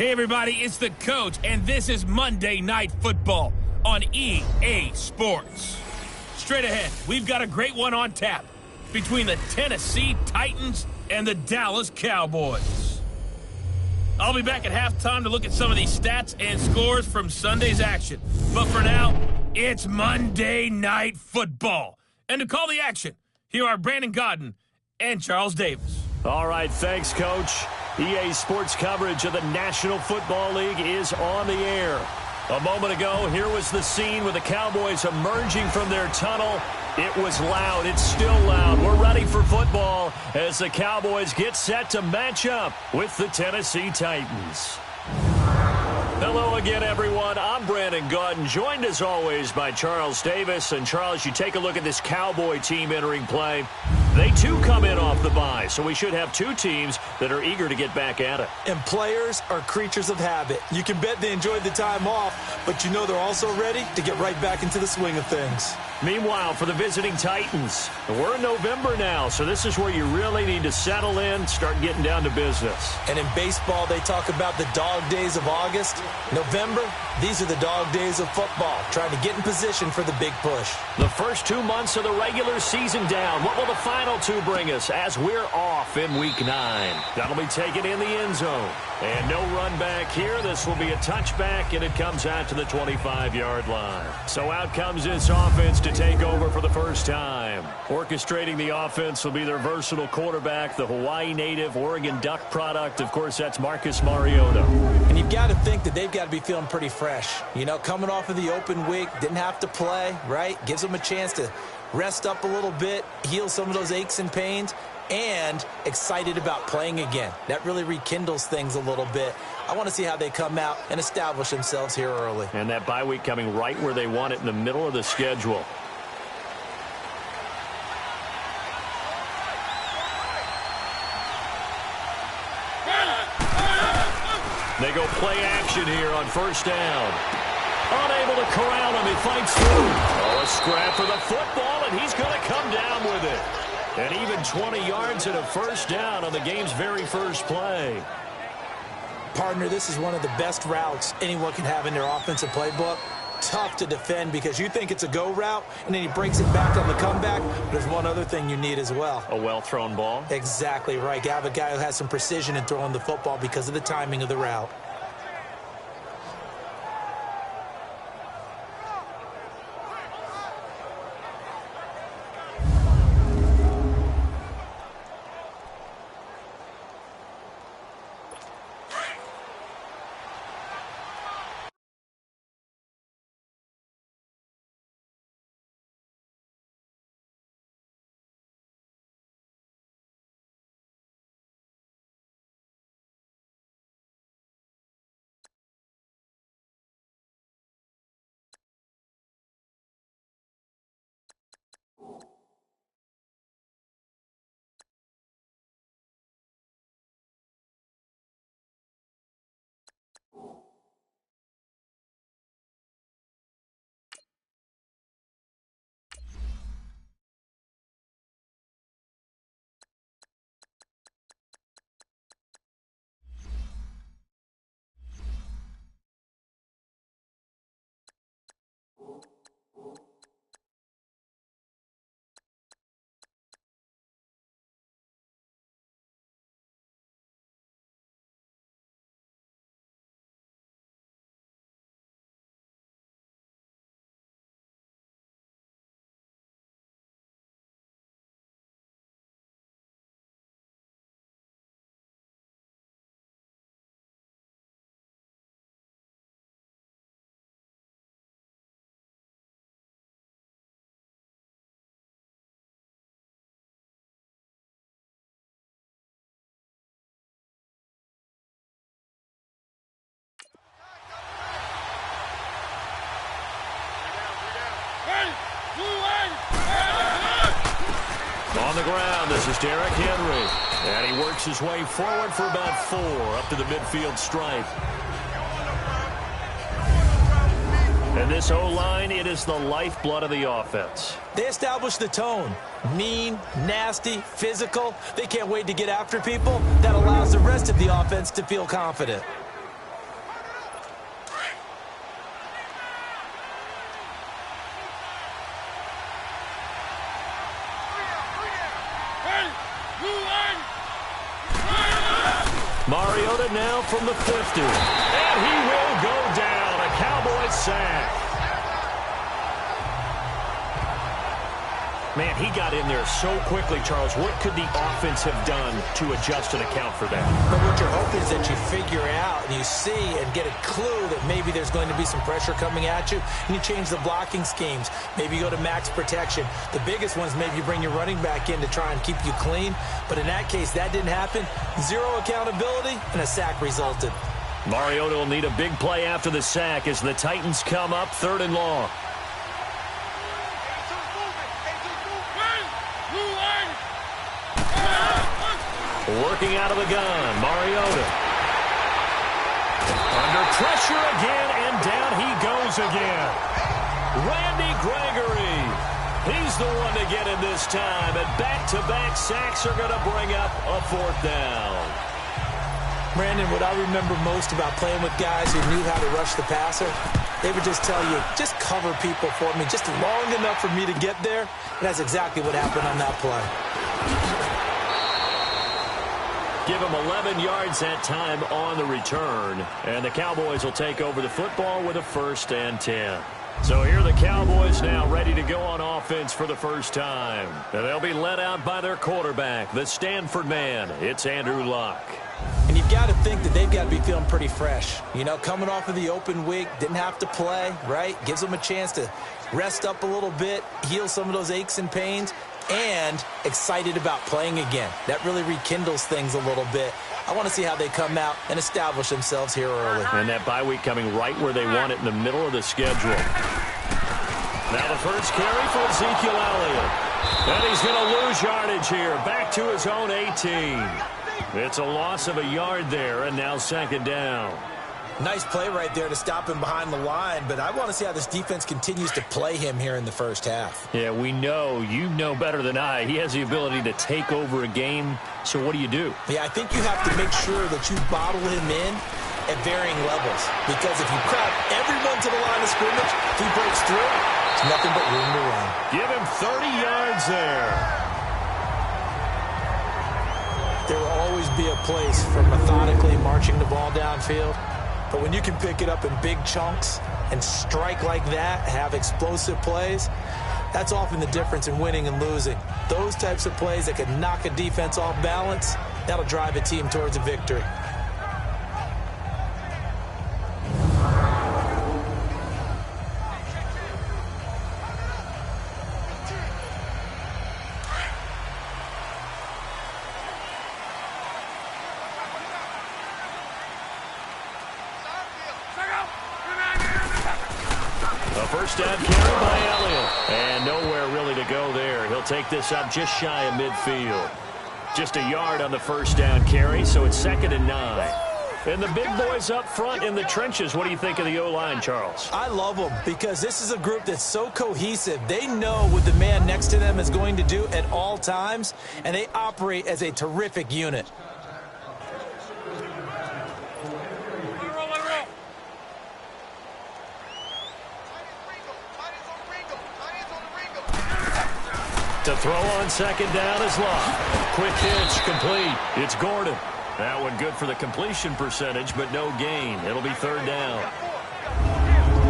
Hey everybody, it's the coach, and this is Monday Night Football on EA Sports. Straight ahead, we've got a great one on tap between the Tennessee Titans and the Dallas Cowboys. I'll be back at halftime to look at some of these stats and scores from Sunday's action. But for now, it's Monday Night Football. And to call the action, here are Brandon Godden and Charles Davis. All right, thanks, Coach. EA Sports coverage of the National Football League is on the air. A moment ago, here was the scene with the Cowboys emerging from their tunnel. It was loud. It's still loud. We're ready for football as the Cowboys get set to match up with the Tennessee Titans. Hello again, everyone. I'm Brandon Godden, joined as always by Charles Davis. And Charles, you take a look at this Cowboy team entering play. They, too, come in off the bye, so we should have two teams that are eager to get back at it. And players are creatures of habit. You can bet they enjoyed the time off, but you know they're also ready to get right back into the swing of things. Meanwhile, for the visiting Titans, we're in November now, so this is where you really need to settle in, start getting down to business. And in baseball, they talk about the dog days of August. November, these are the dog days of football, trying to get in position for the big push. The first 2 months of the regular season down. What will the final two bring us as we're off in Week 9? That'll be taken in the end zone. And no run back here. This will be a touchback, and it comes out to the 25-yard line. So out comes this offense to take over for the first time. Orchestrating the offense will be their versatile quarterback, the Hawaii native, Oregon Duck product. Of course, that's Marcus Mariota. And you've got to think that they've got to be feeling pretty fresh. You know, coming off of the open week, didn't have to play, right? Gives them a chance to rest up a little bit, heal some of those aches and pains, and excited about playing again. That really rekindles things a little bit. I want to see how they come out and establish themselves here early. And that bye week coming right where they want it, in the middle of the schedule. They go play action here on first down. Unable to corral him. He fights through. Oh, a scrap for the football, and he's going to come down with it. And even 20 yards and a first down on the game's very first play. Partner, this is one of the best routes anyone can have in their offensive playbook. Tough to defend because you think it's a go route, and then he breaks it back on the comeback. But there's one other thing you need as well. A well-thrown ball? Exactly right. You have a guy who has some precision in throwing the football because of the timing of the route. On the ground, this is Derrick Henry. And he works his way forward for about 4 up to the midfield stripe. And this O-line, it is the lifeblood of the offense. They establish the tone. Mean, nasty, physical. They can't wait to get after people. That allows the rest of the offense to feel confident. Mariota now from the 50. And he will go down. A Cowboys sack. Man, he got in there so quickly, Charles. What could the offense have done to adjust and account for that? But what you're hoping is that you figure out and you see and get a clue that maybe there's going to be some pressure coming at you, and you change the blocking schemes. Maybe you go to max protection. The biggest ones, maybe you bring your running back in to try and keep you clean. But in that case, that didn't happen. Zero accountability, and a sack resulted. Mariota will need a big play after the sack as the Titans come up 3rd and long. Working out of the gun, Mariota. Under pressure again, and down he goes again. Randy Gregory. He's the one to get him this time, and back-to-back sacks are going to bring up a 4th down. Brandon, what I remember most about playing with guys who knew how to rush the passer, they would just tell you, just cover people for me, just long enough for me to get there. And that's exactly what happened on that play. Give him 11 yards that time on the return. And the Cowboys will take over the football with a 1st and 10. So here are the Cowboys now ready to go on offense for the first time. And they'll be led out by their quarterback, the Stanford man. It's Andrew Luck. And you've got to think that they've got to be feeling pretty fresh. You know, coming off of the open week, didn't have to play, right? Gives them a chance to rest up a little bit, heal some of those aches and pains, and excited about playing again. That really rekindles things a little bit. I want to see how they come out and establish themselves here early. And that bye week coming right where they want it, in the middle of the schedule. Now the first carry for Ezekiel Elliott. And he's going to lose yardage here. Back to his own 18. It's a loss of a yard there, and now 2nd down. Nice play right there to stop him behind the line, but I want to see how this defense continues to play him here in the first half. Yeah, we know. You know better than I. He has the ability to take over a game, so what do you do? Yeah, I think you have to make sure that you bottle him in at varying levels, because if you crowd everyone to the line of scrimmage, if he breaks through, there's nothing but room to run. Give him 30 yards there. There will always be a place for methodically marching the ball downfield. But when you can pick it up in big chunks and strike like that, have explosive plays, that's often the difference in winning and losing. Those types of plays that can knock a defense off balance, that'll drive a team towards a victory. First down carry by Elliott. And nowhere really to go there. He'll take this up just shy of midfield. Just a yard on the first down carry, so it's 2nd and 9. And the big boys up front in the trenches. What do you think of the O-line, Charles? I love them because this is a group that's so cohesive. They know what the man next to them is going to do at all times, and they operate as a terrific unit. To throw on 2nd down is Luck. Quick hitch, complete. It's Gordon. That one good for the completion percentage, but no gain. It'll be 3rd down.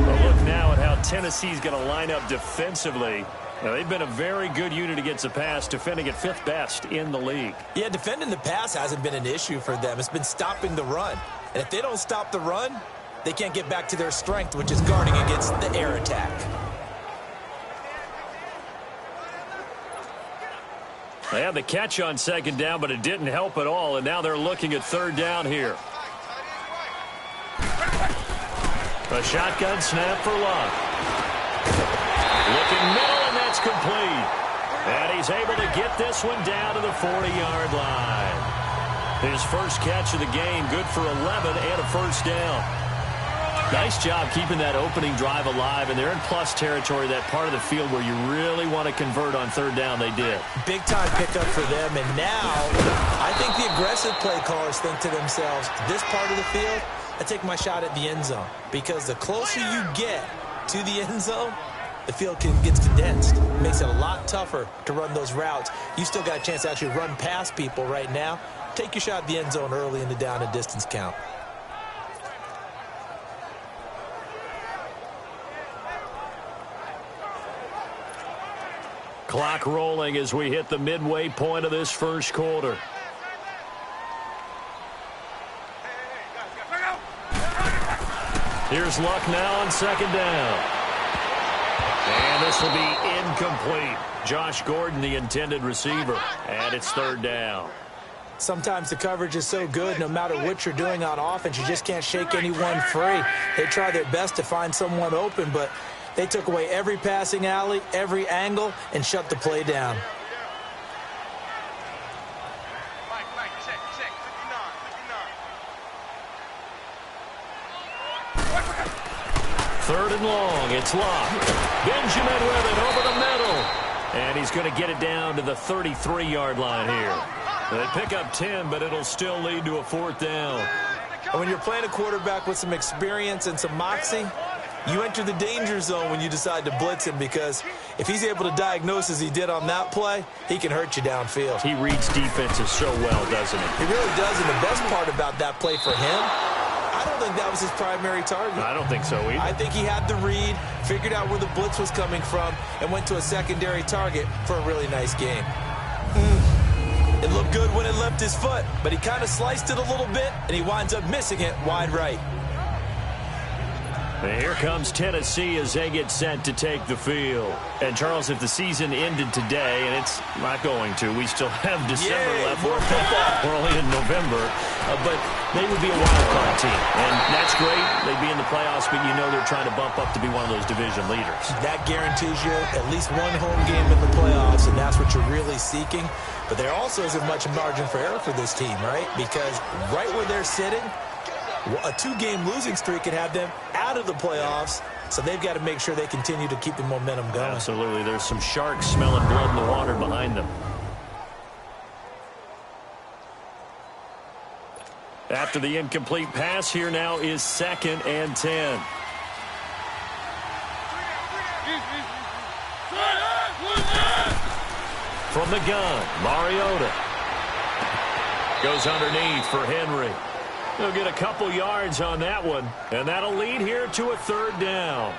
A look now at how Tennessee's going to line up defensively. Now, they've been a very good unit against the pass, defending at 5th best in the league. Yeah, defending the pass hasn't been an issue for them. It's been stopping the run. And if they don't stop the run, they can't get back to their strength, which is guarding against the air attack. They had the catch on 2nd down, but it didn't help at all, and now they're looking at 3rd down here. A shotgun snap for Luck. Looking middle, and that's complete. And he's able to get this one down to the 40-yard line. His first catch of the game, good for 11 and a first down. Nice job keeping that opening drive alive, and they're in plus territory, that part of the field where you really want to convert on 3rd down. They did. Big-time pickup for them, and now I think the aggressive play callers think to themselves, this part of the field, I take my shot at the end zone, because the closer you get to the end zone, the field gets condensed. It makes it a lot tougher to run those routes. You still got a chance to actually run past people right now. take your shot at the end zone early in the down and distance count. Clock rolling as we hit the midway point of this first quarter. Here's Luck now on second down. And this will be incomplete. Josh Gordon, the intended receiver, and it's third down. Sometimes the coverage is so good, no matter what you're doing on offense, you just can't shake anyone free. They try their best to find someone open, but they took away every passing alley, every angle, and shut the play down. Third and long, it's Luck. Benjamin with it over the middle. And he's going to get it down to the 33-yard line here. They pick up 10, but it'll still lead to a fourth down. And when you're playing a quarterback with some experience and some moxie, you enter the danger zone when you decide to blitz him, because if he's able to diagnose as he did on that play, he can hurt you downfield. He reads defenses so well, doesn't he? He really does, and the best part about that play for him, I don't think that was his primary target. I don't think so either. I think he had the read, figured out where the blitz was coming from, and went to a secondary target for a really nice game. It looked good when it left his foot, but he kind of sliced it a little bit, and he winds up missing it wide right. And here comes Tennessee as they get set to take the field. And, Charles, if the season ended today, and it's not going to, we still have December left. More football. We're only in November. But they would be a wild card team. And that's great. They'd be in the playoffs, but you know they're trying to bump up to be one of those division leaders. That guarantees you at least one home game in the playoffs, and that's what you're really seeking. But there also isn't much margin for error for this team, right? Because right where they're sitting, a two-game losing streak could have them out of the playoffs, so they've got to make sure they continue to keep the momentum going. Absolutely. There's some sharks smelling blood in the water behind them. After the incomplete pass, here now is 2nd and 10. From the gun, Mariota goes underneath for Henry. He'll get a couple yards on that one, and that'll lead here to a third down.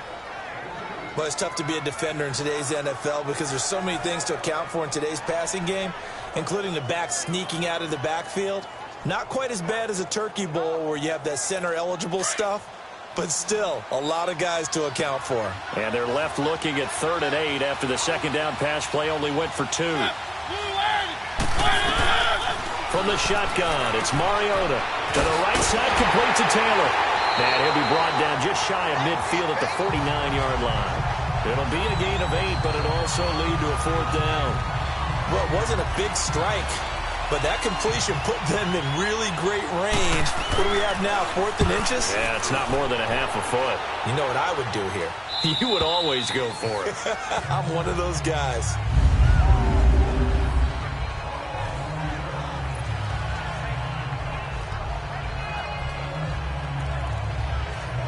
Well, it's tough to be a defender in today's NFL because there's so many things to account for in today's passing game, including the back sneaking out of the backfield. Not quite as bad as a turkey bowl where you have that center-eligible stuff, but still a lot of guys to account for. And they're left looking at 3rd and 8 after the second down pass play only went for 2. From the shotgun, it's Mariota. To the right side, complete to Taylor. And he'll be brought down just shy of midfield at the 49-yard line. It'll be a gain of 8, but it'll also lead to a fourth down. Well, it wasn't a big strike, but that completion put them in really great range. What do we have now, 4th and inches? Yeah, it's not more than a half a foot. You know what I would do here? You would always go for it. I'm one of those guys.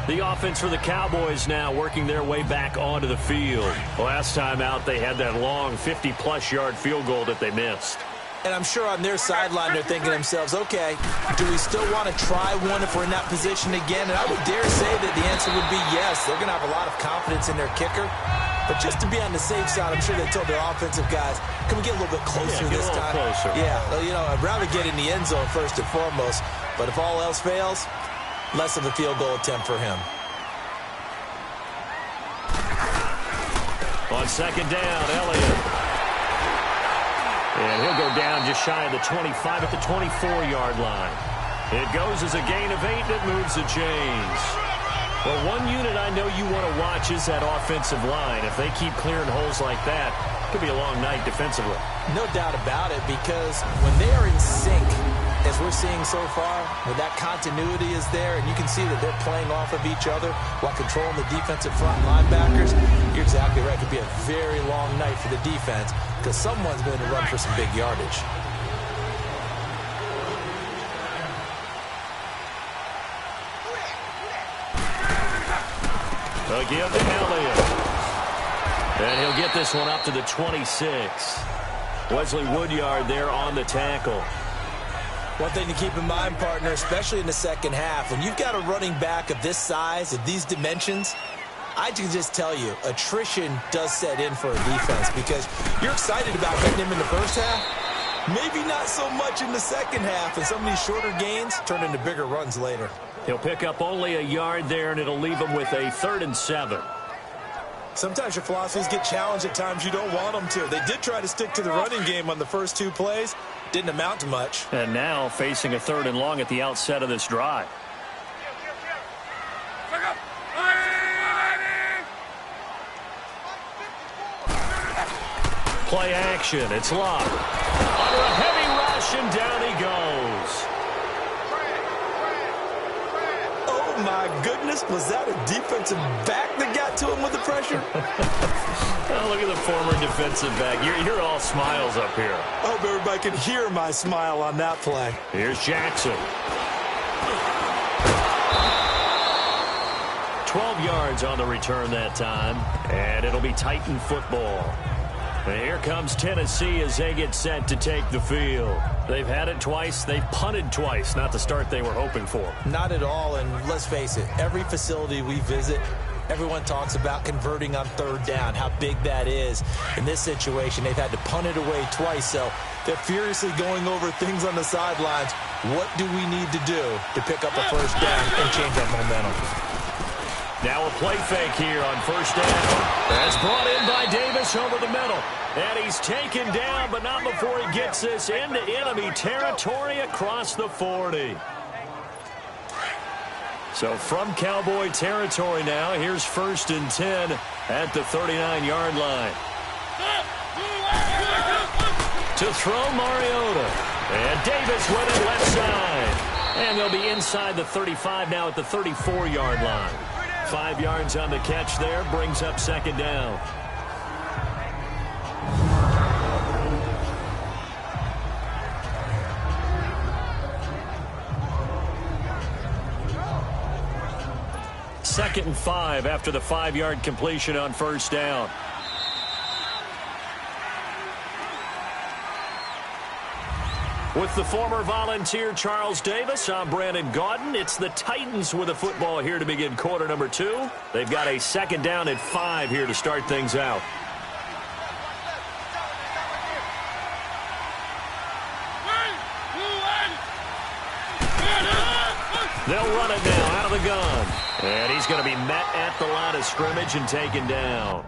The offense for the Cowboys now working their way back onto the field. Last time out, they had that long 50-plus yard field goal that they missed. And I'm sure on their sideline they're thinking to themselves, okay, do we still want to try one if we're in that position again? And I would dare say that the answer would be yes. They're going to have a lot of confidence in their kicker. But just to be on the safe side, I'm sure they told their offensive guys, can we get a little bit closer this time? Closer. Yeah, well, you know, I'd rather get in the end zone first and foremost. But if all else fails, less of a field goal attempt for him. On second down, Elliott. And he'll go down just shy of the 25 at the 24-yard line. It goes as a gain of 8, and it moves the chains. Well, one unit I know you want to watch is that offensive line. If they keep clearing holes like that, it could be a long night defensively. No doubt about it, because when they are in sync, as we're seeing so far, when that continuity is there, and you can see that they're playing off of each other while controlling the defensive front linebackers, you're exactly right. It could be a very long night for the defense because someone's going to run for some big yardage. Again to Elliott. And he'll get this one up to the 26. Wesley Woodyard there on the tackle. One thing to keep in mind, partner, especially in the second half, when you've got a running back of this size, of these dimensions, I can just tell you, attrition does set in for a defense because you're excited about getting him in the first half, maybe not so much in the second half, and some of these shorter gains turn into bigger runs later. He'll pick up only a yard there, and it'll leave him with a 3rd and 7. Sometimes your philosophies get challenged at times you don't want them to. They did try to stick to the running game on the first 2 plays. Didn't amount to much. And now facing a 3rd and long at the outset of this drive. Play action. It's locked. Under a heavy rush, and down he goes. Oh, my goodness. Was that a defensive back that got to him with the pressure? Oh, look at the former defensive back. You're all smiles up here. I hope everybody can hear my smile on that play. Here's Jackson. 12 yards on the return that time, and it'll be Titan football. And here comes Tennessee as they get set to take the field. They've had it twice. They've punted twice. Not the start they were hoping for. Not at all, and let's face it, every facility we visit, everyone talks about converting on 3rd down, how big that is. In this situation, they've had to punt it away twice, so they're furiously going over things on the sidelines. What do we need to do to pick up a 1st down and change our momentum? Now a play fake here on 1st down. That's brought in by Davis over the middle. And he's taken down, but not before he gets this into enemy territory across the 40. So from Cowboy territory now, here's 1st and 10 at the 39-yard line. To throw Mariota. And Davis went it left side. And they'll be inside the 35 now at the 34-yard line. 5 yards on the catch there, brings up 2nd down. Second and 5 after the 5-yard completion on 1st down. With the former Volunteer Charles Davis, I'm Brandon Gaudin. It's the Titans with the football here to begin quarter number 2. They've got a 2nd down at 5 here to start things out. They'll run it now out of the gun. And he's going to be met at the line of scrimmage and taken down.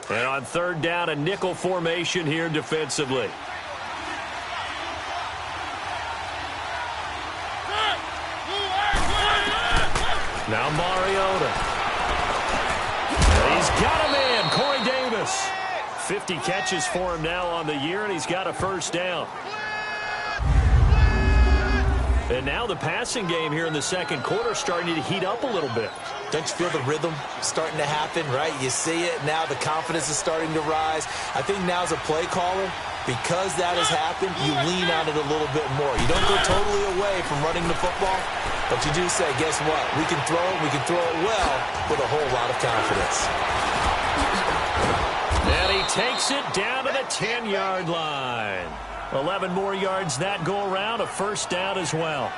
And on third down, a nickel formation here defensively. Now Mariota. And he's got him in. Corey Davis. 50 catches for him now on the year, and he's got a first down. And now the passing game here in the second quarter starting to heat up a little bit. Don't you feel the rhythm starting to happen, right? You see it. Now the confidence is starting to rise. I think now as a play caller, because that has happened, you lean on it a little bit more. You don't go totally away from running the football, but you do say, guess what? We can throw it. We can throw it well with a whole lot of confidence. And he takes it down to the 10-yard line. 11 more yards that go around, a first down as well.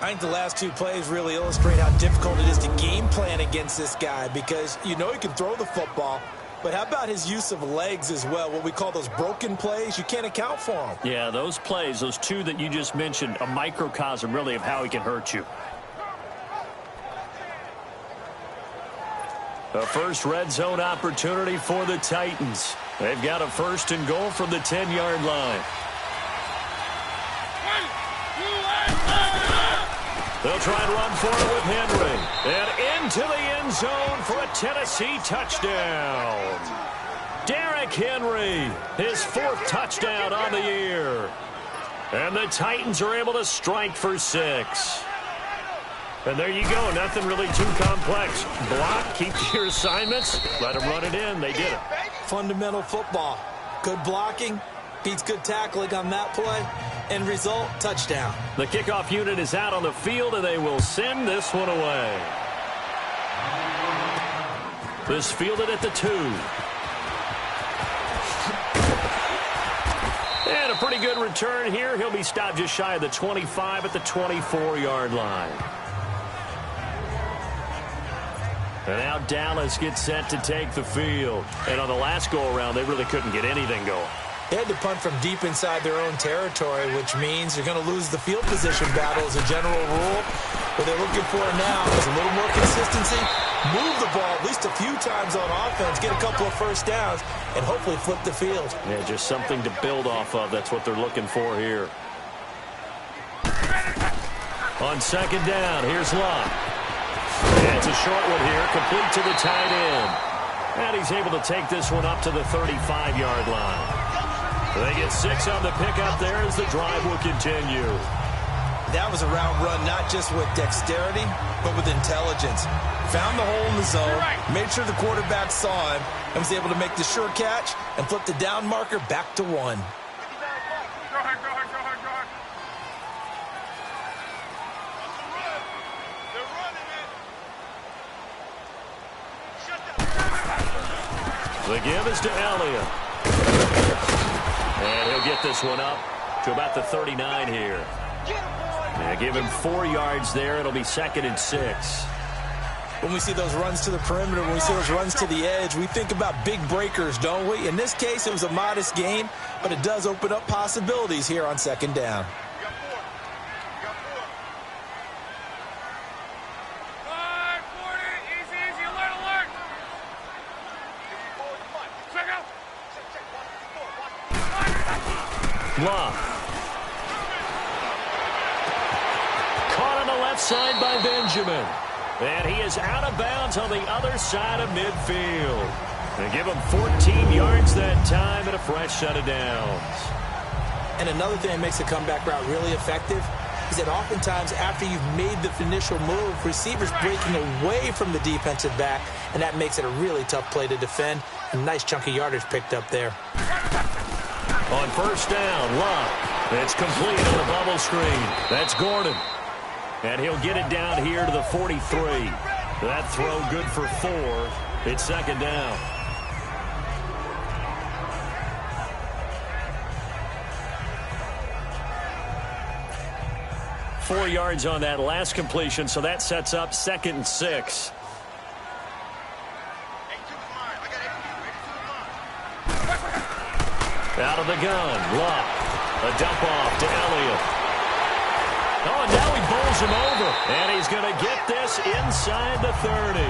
I think the last two plays really illustrate how difficult it is to game plan against this guy because you know he can throw the football, but how about his use of legs as well, what we call those broken plays? You can't account for them. Yeah, those plays, those two that you just mentioned, a microcosm really of how he can hurt you. The first red zone opportunity for the Titans. They've got a first and goal from the 10-yard line. They'll try and run for it with Henry. And into the end zone for a Tennessee touchdown. Derrick Henry, his fourth touchdown on the year. And the Titans are able to strike for 6. And there you go. Nothing really too complex. Block, keep to your assignments, let them run it in. They did it. Fundamental football. Good blocking, beats good tackling on that play. End result, touchdown. The kickoff unit is out on the field, and they will send this one away. This fielded at the 2. And a pretty good return here. He'll be stopped just shy of the 25 at the 24-yard line. And now Dallas gets set to take the field. And on the last go-around, they really couldn't get anything going. They had to punt from deep inside their own territory, which means you're going to lose the field position battle as a general rule. What they're looking for now is a little more consistency, move the ball at least a few times on offense, get a couple of first downs, and hopefully flip the field. Yeah, just something to build off of. That's what they're looking for here. On second down, here's Locke. And it's a short one here, complete to the tight end. And he's able to take this one up to the 35-yard line. They get 6 on the pickup there as the drive will continue. That was a route run not just with dexterity, but with intelligence. Found the hole in the zone, made sure the quarterback saw him, and was able to make the sure catch and flip the down marker back to 1. Go ahead, go ahead, go ahead, go ahead. They're running it. Shut down. The give is to Elliott. And he'll get this one up to about the 39 here. Yeah, give him 4 yards there. It'll be 2nd and 6. When we see those runs to the perimeter, when we see those runs to the edge, we think about big breakers, don't we? In this case, it was a modest gain, but it does open up possibilities here on second down. Love. Caught on the left side by Benjamin. And he is out of bounds on the other side of midfield. And give him 14 yards that time and a fresh set of downs. And another thing that makes the comeback route really effective is that oftentimes after you've made the initial move, receivers breaking away from the defensive back, and that makes it a really tough play to defend. A nice chunk of yardage picked up there. On first down, Love. It's complete on the bubble screen. That's Gordon. And he'll get it down here to the 43. That throw good for 4. It's second down. Four yards on that last completion, so that sets up 2nd and 6. Out of the gun, Luck. A dump off to Elliott. Oh, and now he bowls him over. And he's going to get this inside the 30.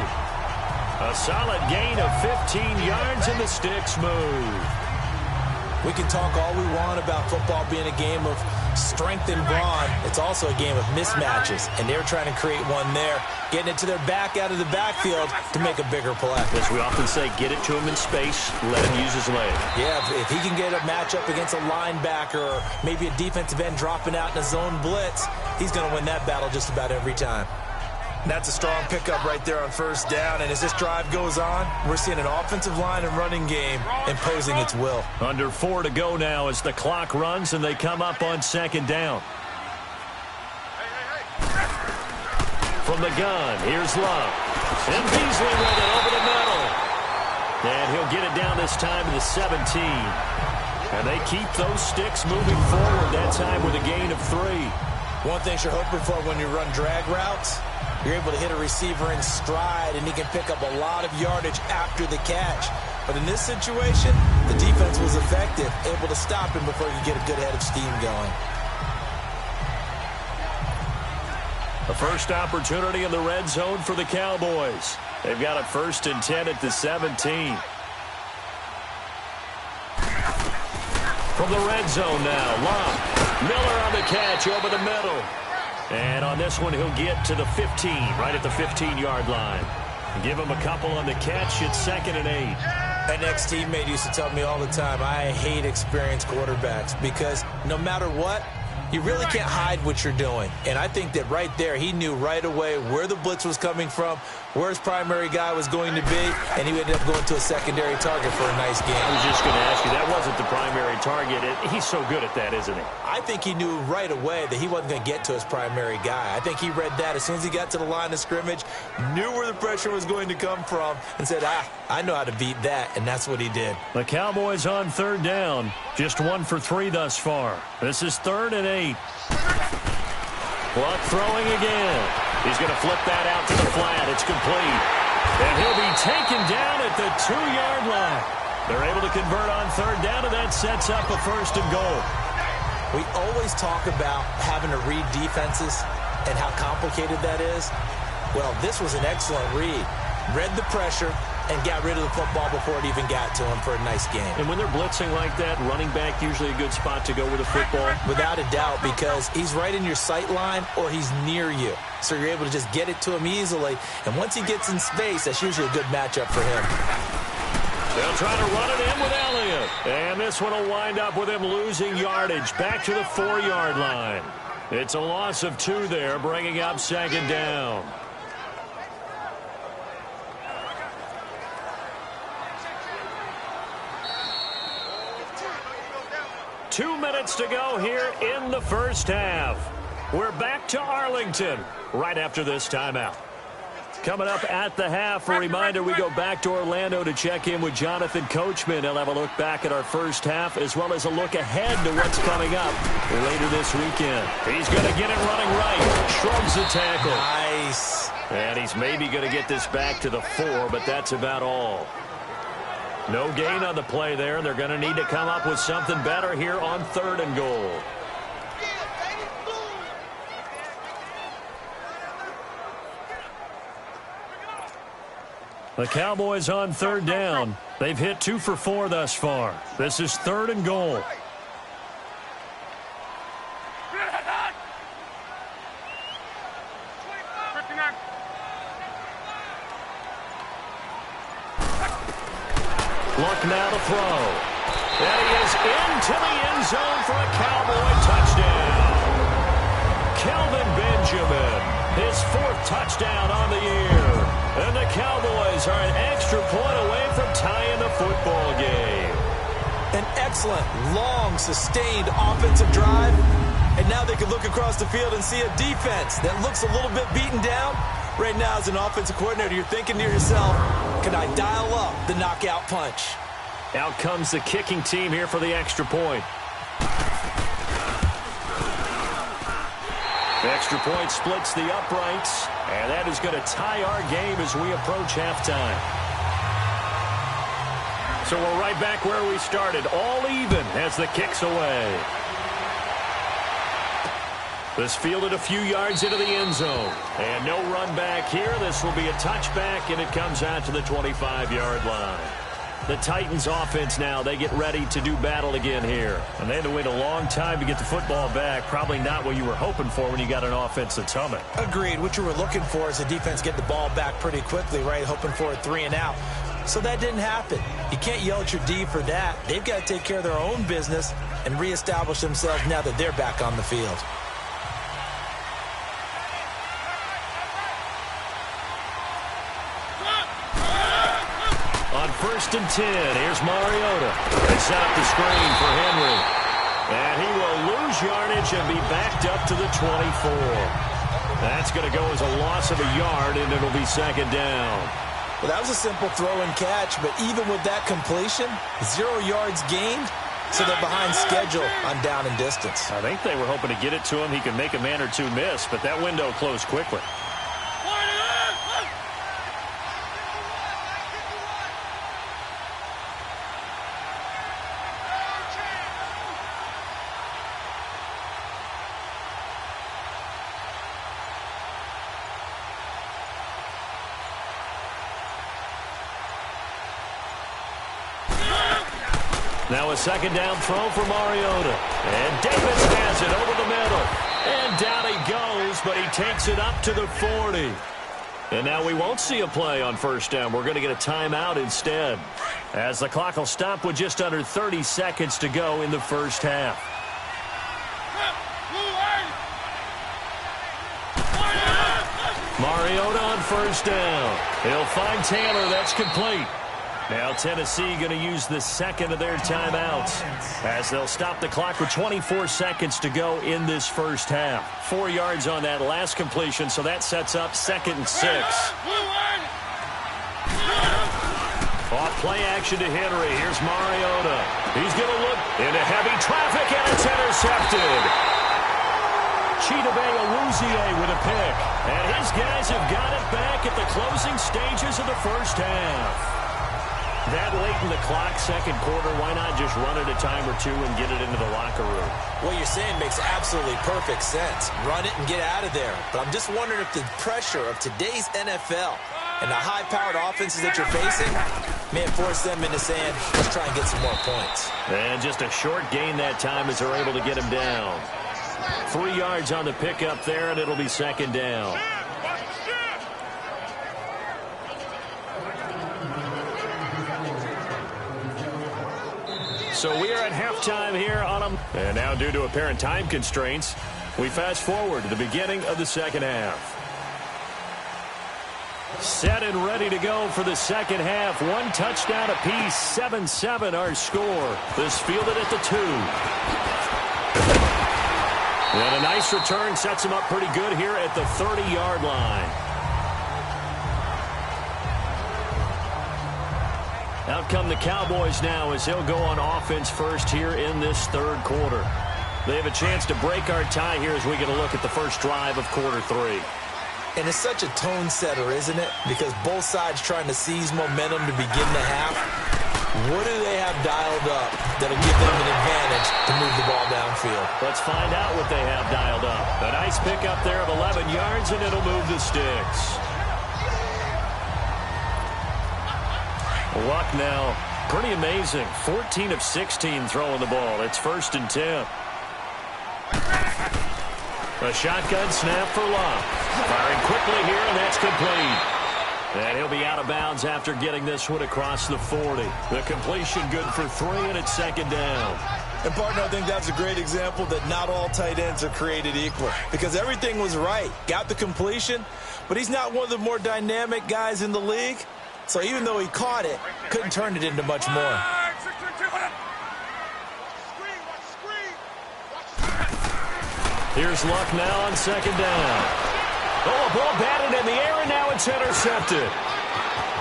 A solid gain of 15 yards, and the sticks move. We can talk all we want about football being a game of strength and brawn. It's also a game of mismatches, and they're trying to create one there, getting it to their back out of the backfield to make a bigger play. As we often say, get it to him in space, let him use his leg. Yeah, if he can get a matchup against a linebacker or maybe a defensive end dropping out in a zone blitz, he's going to win that battle just about every time. That's a strong pickup right there on first down, and as this drive goes on, we're seeing an offensive line and running game imposing its will. Under 4 to go now as the clock runs and they come up on second down. From the gun, here's Love. And Beasley with it over the middle. And he'll get it down this time to the 17. And they keep those sticks moving forward, that time with a gain of 3. One thing you're hoping for when you run drag routes, you're able to hit a receiver in stride, and he can pick up a lot of yardage after the catch. But in this situation, the defense was effective, able to stop him before you get a good head of steam going. The first opportunity in the red zone for the Cowboys. They've got a 1st and 10 at the 17. From the red zone now, Love. Miller on the catch over the middle. And on this one, he'll get to the 15, right at the 15-yard line. Give him a couple on the catch. It's 2nd and 8. An ex-teammate used to tell me all the time, I hate experienced quarterbacks because no matter what, you really can't hide what you're doing. And I think that right there, he knew right away where the blitz was coming from, where his primary guy was going to be, and he ended up going to a secondary target for a nice game. I was just going to ask you, that wasn't the primary target. He's so good at that, isn't he? I think he knew right away that he wasn't going to get to his primary guy. I think he read that as soon as he got to the line of scrimmage, knew where the pressure was going to come from, and said, I know how to beat that, and that's what he did. The Cowboys on 3rd down, just 1 for 3 thus far. This is 3rd and 8. Luck throwing again. He's going to flip that out to the flat. It's complete. And he'll be taken down at the 2-yard line. They're able to convert on 3rd down, and that sets up a 1st and goal. We always talk about having to read defenses and how complicated that is. Well, this was an excellent read. Read the pressure and got rid of the football before it even got to him for a nice game. And when they're blitzing like that, running back usually a good spot to go with a football? Without a doubt, because he's right in your sight line or he's near you. So you're able to just get it to him easily. And once he gets in space, that's usually a good matchup for him. They'll try to run it in with Elliott. And this one will wind up with him losing yardage back to the 4-yard line. It's a loss of 2 there, bringing up 2nd down. Two minutes to go here in the first half. We're back to Arlington right after this timeout. Coming up at the half, a reminder, we go back to Orlando to check in with Jonathan Coachman. He'll have a look back at our first half as well as a look ahead to what's coming up later this weekend. He's going to get it running right. Shrugs the tackle. Nice. And he's maybe going to get this back to the 4, but that's about all. No gain on the play there. They're going to need to come up with something better here on 3rd and goal. The Cowboys on 3rd down. They've hit 2 for 4 thus far. This is 3rd and goal. Luck now to throw. And he is into the end zone for a Cowboy touchdown. Kelvin Benjamin, his 4th touchdown on the year. And the Cowboys are an extra point away from tying the football game. An excellent, long, sustained offensive drive. And now they can look across the field and see a defense that looks a little bit beaten down. Right now, as an offensive coordinator, you're thinking to yourself, can I dial up the knockout punch? Out comes the kicking team here for the extra point. The extra point splits the uprights, and that is going to tie our game as we approach halftime. So we're right back where we started, all even as the kick's away. This fielded a few yards into the end zone. And no run back here. This will be a touchback, and it comes out to the 25-yard line. The Titans offense now, they get ready to do battle again here. And they had to wait a long time to get the football back. Probably not what you were hoping for when you got an offense that's humming. Agreed. What you were looking for is the defense get the ball back pretty quickly, right? Hoping for a 3 and out. So that didn't happen. You can't yell at your D for that. They've got to take care of their own business and reestablish themselves now that they're back on the field. On 1st and 10, here's Mariota. They set up the screen for Henry. And he will lose yardage and be backed up to the 24. That's going to go as a loss of a yard, and it'll be 2nd down. Well, that was a simple throw and catch, but even with that completion, 0 yards gained, so they're behind schedule on down and distance. I think they were hoping to get it to him. He could make a man or two miss, but that window closed quickly. Now a 2nd down throw for Mariota. And Davis has it over the middle. And down he goes, but he takes it up to the 40. And now we won't see a play on 1st down. We're going to get a timeout instead, as the clock will stop with just under 30 seconds to go in the 1st half. Mariota on 1st down. He'll find Taylor. That's complete. Now Tennessee going to use the 2nd of their timeouts, as they'll stop the clock with 24 seconds to go in this 1st half. 4 yards on that last completion, so that sets up 2nd and 6. Off play action to Henry. Here's Mariota. He's going to look into heavy traffic, and it's intercepted. Chidobe Awuzie with a pick. And his guys have got it back at the closing stages of the 1st half. That late in the clock, 2nd quarter, why not just run it a time or two and get it into the locker room? What you're saying makes absolutely perfect sense. Run it and get out of there. But I'm just wondering if the pressure of today's NFL and the high-powered offenses that you're facing may force them into saying, let's try and get some more points. And just a short gain that time as they're able to get him down. 3 yards on the pickup there, and it'll be 2nd down. So we are at halftime here on them. And now, due to apparent time constraints, we fast forward to the beginning of the 2nd half. Set and ready to go for the 2nd half. 1 touchdown apiece, 7-7 our score. This fielded at the 2. And a nice return sets him up pretty good here at the 30-yard line. Out come the Cowboys now as he'll go on offense first here in this 3rd quarter. They have a chance to break our tie here as we get a look at the first drive of quarter 3. And it's such a tone setter, isn't it? Because both sides trying to seize momentum to begin the half. What do they have dialed up that'll give them an advantage to move the ball downfield? Let's find out what they have dialed up. A nice pickup there of 11 yards, and it'll move the sticks. Luck now, pretty amazing. 14 of 16 throwing the ball. It's 1st and 10. A shotgun snap for Luck. Firing quickly here, and that's complete. And he'll be out of bounds after getting this one across the 40. The completion good for 3, and it's 2nd down. And, partner, I think that's a great example that not all tight ends are created equal. Because everything was right. Got the completion, but he's not one of the more dynamic guys in the league. So even though he caught it, couldn't turn it into much more. Here's Luck now on 2nd down. Oh, a ball batted in the air, and now it's intercepted.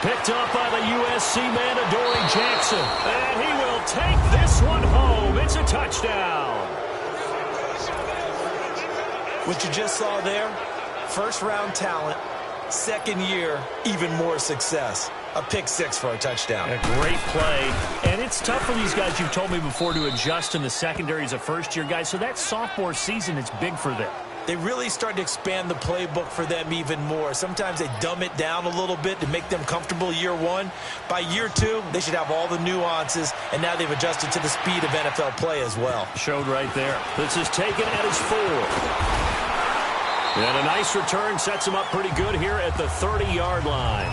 Picked off by the USC man, Adoree Jackson. And he will take this one home. It's a touchdown. What you just saw there, 1st-round talent. 2nd year, even more success. A pick 6 for a touchdown. A great play. And it's tough for these guys, you've told me before, to adjust in the secondary as a first-year guy. So that sophomore season is big for them. they really start to expand the playbook for them even more. Sometimes they dumb it down a little bit to make them comfortable year one. By year two, they should have all the nuances, and now they've adjusted to the speed of NFL play as well. Showed right there. This is taken at his 4. And a nice return sets him up pretty good here at the 30-yard line.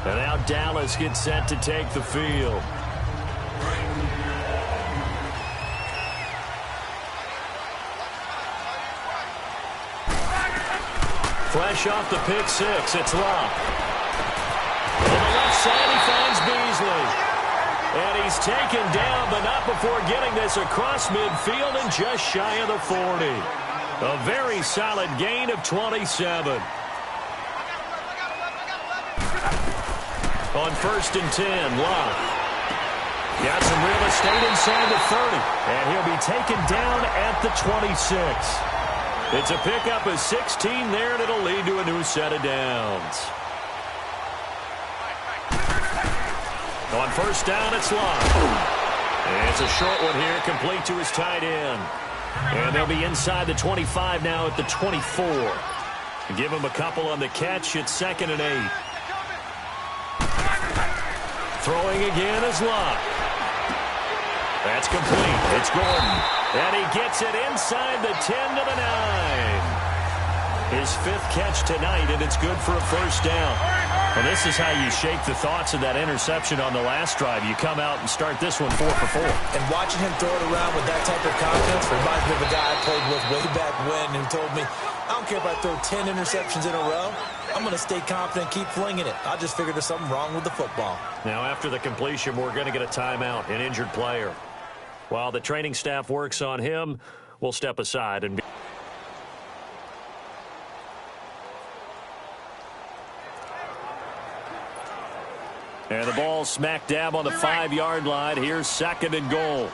And now Dallas gets set to take the field. Fresh off the pick 6, it's Locke. On the left side, he finds Beasley. And he's taken down, but not before getting this across midfield and just shy of the 40. A very solid gain of 27. On 1st and 10, Locke. Got some real estate inside the 30. And he'll be taken down at the 26. It's a pickup of 16 there, and it'll lead to a new set of downs. On 1st down, it's Locke. And it's a short one here, complete to his tight end. And they'll be inside the 25 now at the 24. Give him a couple on the catch. It's 2nd and 8. Throwing again is Locke. That's complete. It's Gordon. And he gets it inside the 10 to the 9. His 5th catch tonight, and it's good for a 1st down. Well, this is how you shake the thoughts of that interception on the last drive. You come out and start this one 4 for 4. And watching him throw it around with that type of confidence reminds me of a guy I played with way back when who told me, I don't care if I throw 10 interceptions in a row. I'm going to stay confident, keep flinging it. I just figured there's something wrong with the football. Now, after the completion, we're going to get a timeout, an injured player. While the training staff works on him, we'll step aside and be... And the ball smack dab on the 5-yard line. Here's 2nd and goal.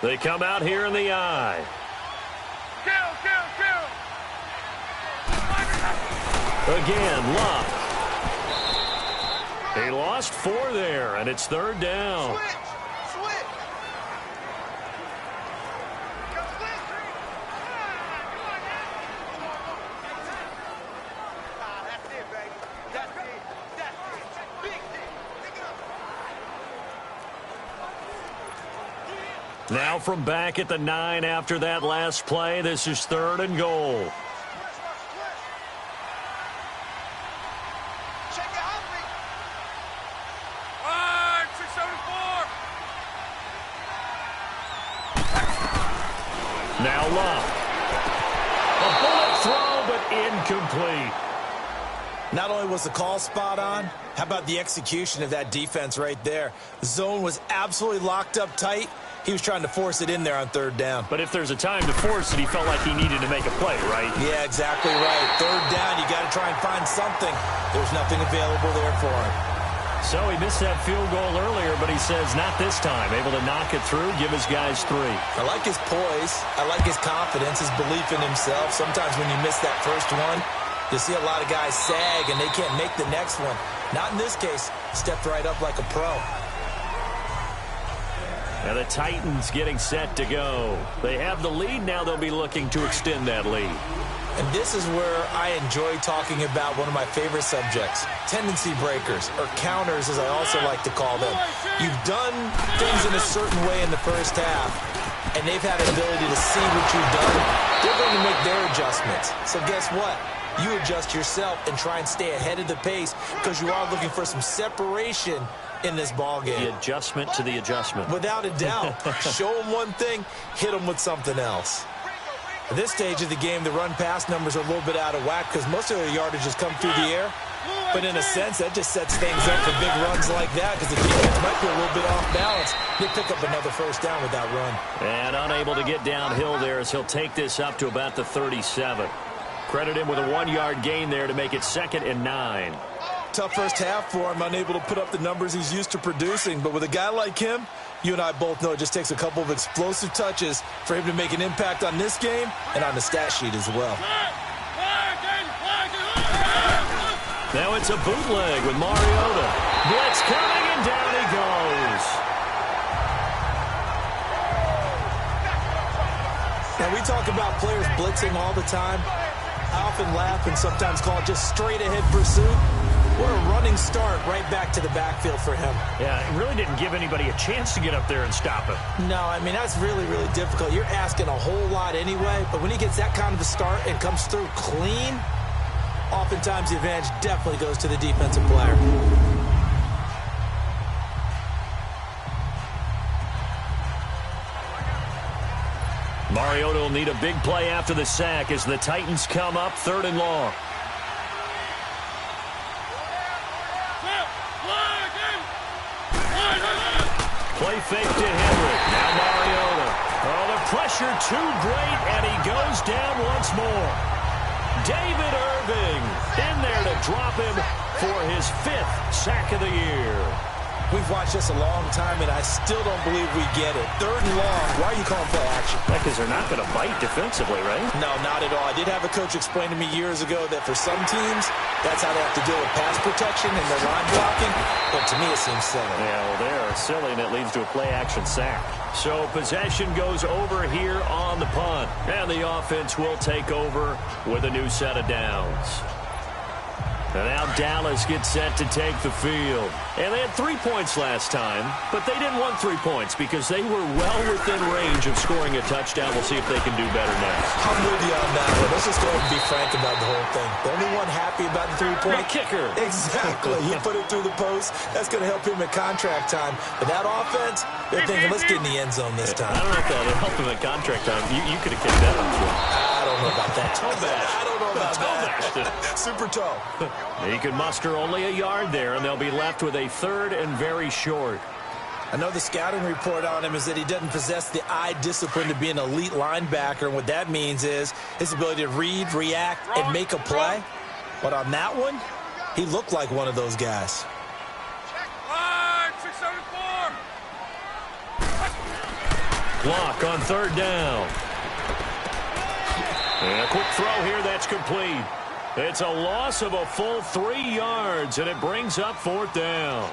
They come out here in the eye. Kill, kill, kill. Again, Locke. He lost 4 there, and it's 3rd down. Switch. That's it, baby. That's it. Big thing. Pick it up. Now from back at the 9 after that last play, this is 3rd and goal. Now Locke. A bullet throw, but incomplete. Not only was the call spot on, how about the execution of that defense right there? The zone was absolutely locked up tight. He was trying to force it in there on 3rd down. But if there's a time to force it, he felt like he needed to make a play, right? Yeah, exactly right. 3rd down, you got to try and find something. There's nothing available there for him. So he missed that field goal earlier, but he says not this time. Able to knock it through, give his guys 3. I like his poise. I like his confidence, his belief in himself. Sometimes when you miss that first one, you see a lot of guys sag and they can't make the next one. Not in this case. Stepped right up like a pro. And the Titans getting set to go. They have the lead. Now they'll be looking to extend that lead. And this is where I enjoy talking about one of my favorite subjects, tendency breakers, or counters as I also like to call them. You've done things in a certain way in the first half, and they've had an ability to see what you've done. They're going to make their adjustments. So guess what? You adjust yourself and try and stay ahead of the pace because you are looking for some separation in this ball game. The adjustment to the adjustment. Without a doubt. Show them one thing, hit them with something else. At this stage of the game, the run-pass numbers are a little bit out of whack because most of their yardage has come through the air. But in a sense, that just sets things up for big runs like that because the defense might be a little bit off balance. They pick up another 1st down with that run. And unable to get downhill there as he'll take this up to about the 37. Credit him with a 1-yard gain there to make it 2nd and 9. Tough first half for him, unable to put up the numbers he's used to producing. But with a guy like him, you and I both know it just takes a couple of explosive touches for him to make an impact on this game and on the stat sheet as well. Now it's a bootleg with Mariota. Blitz coming, and down he goes. we talk about players blitzing all the time. I often laugh and sometimes call it just straight-ahead pursuit. What a running start right back to the backfield for him. Yeah, it really didn't give anybody a chance to get up there and stop him. No, I mean, that's really, really difficult. You're asking a whole lot anyway, but when he gets that kind of a start and comes through clean, oftentimes the advantage definitely goes to the defensive player. Mariota will need a big play after the sack as the Titans come up 3rd and long. Play fake to Henry. Now Mariota. Oh, the pressure too great, and he goes down once more. David Irving in there to drop him for his 5th sack of the year. We've watched this a long time, and I still don't believe we get it. 3rd and long. Why are you calling play action? Because they're not going to bite defensively, right? No, not at all. I did have a coach explain to me years ago that for some teams, that's how they have to deal with pass protection and their line blocking. But to me, it seems silly. Yeah, well, they are silly, and it leads to a play-action sack. So possession goes over here on the punt. And the offense will take over with a new set of downs. And now Dallas gets set to take the field. And they had 3 points last time, but they didn't want 3 points because they were well within range of scoring a touchdown. We'll see if they can do better next. I'm with you on that one. Let's just go ahead and be frank about the whole thing. The only one happy about the 3-point kicker. Exactly. He put it through the post. That's going to help him at contract time. But that offense, they're thinking, let's get in the end zone this time. I don't know if that'll help him at contract time. You could have kicked that one through. I don't know about that. Toe bash. I don't know about that. Super toe. He can muster only a yard there, and they'll be left with a 3rd and very short. I know the scouting report on him is that he doesn't possess the eye discipline to be an elite linebacker, and what that means is his ability to read, react, and make a play. But on that one, he looked like one of those guys. Block on 3rd down. And a quick throw here that's complete. It's a loss of a full 3 yards, and it brings up 4th down.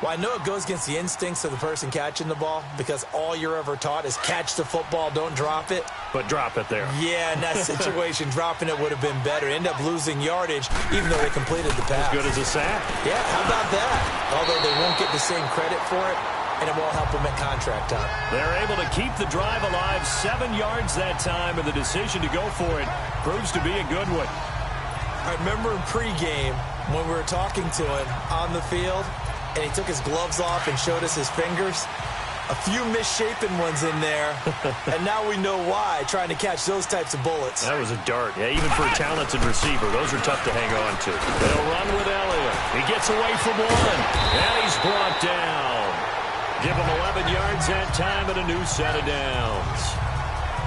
Well, I know it goes against the instincts of the person catching the ball because all you're ever taught is catch the football, don't drop it. But drop it there. Yeah, in that situation, dropping it would have been better. End up losing yardage, even though they completed the pass. As good as a sack. Yeah, how about that? Although they won't get the same credit for it, and it won't help them at contract time. They're able to keep the drive alive, 7 yards that time, and the decision to go for it proves to be a good one. I remember in pregame when we were talking to him on the field, and he took his gloves off and showed us his fingers. A few misshapen ones in there, and now we know why, trying to catch those types of bullets. That was a dart. Yeah, even for a talented receiver, those are tough to hang on to. They'll run with Elliott. He gets away from one, and he's brought down. Give him 11 yards that time and a new set of downs.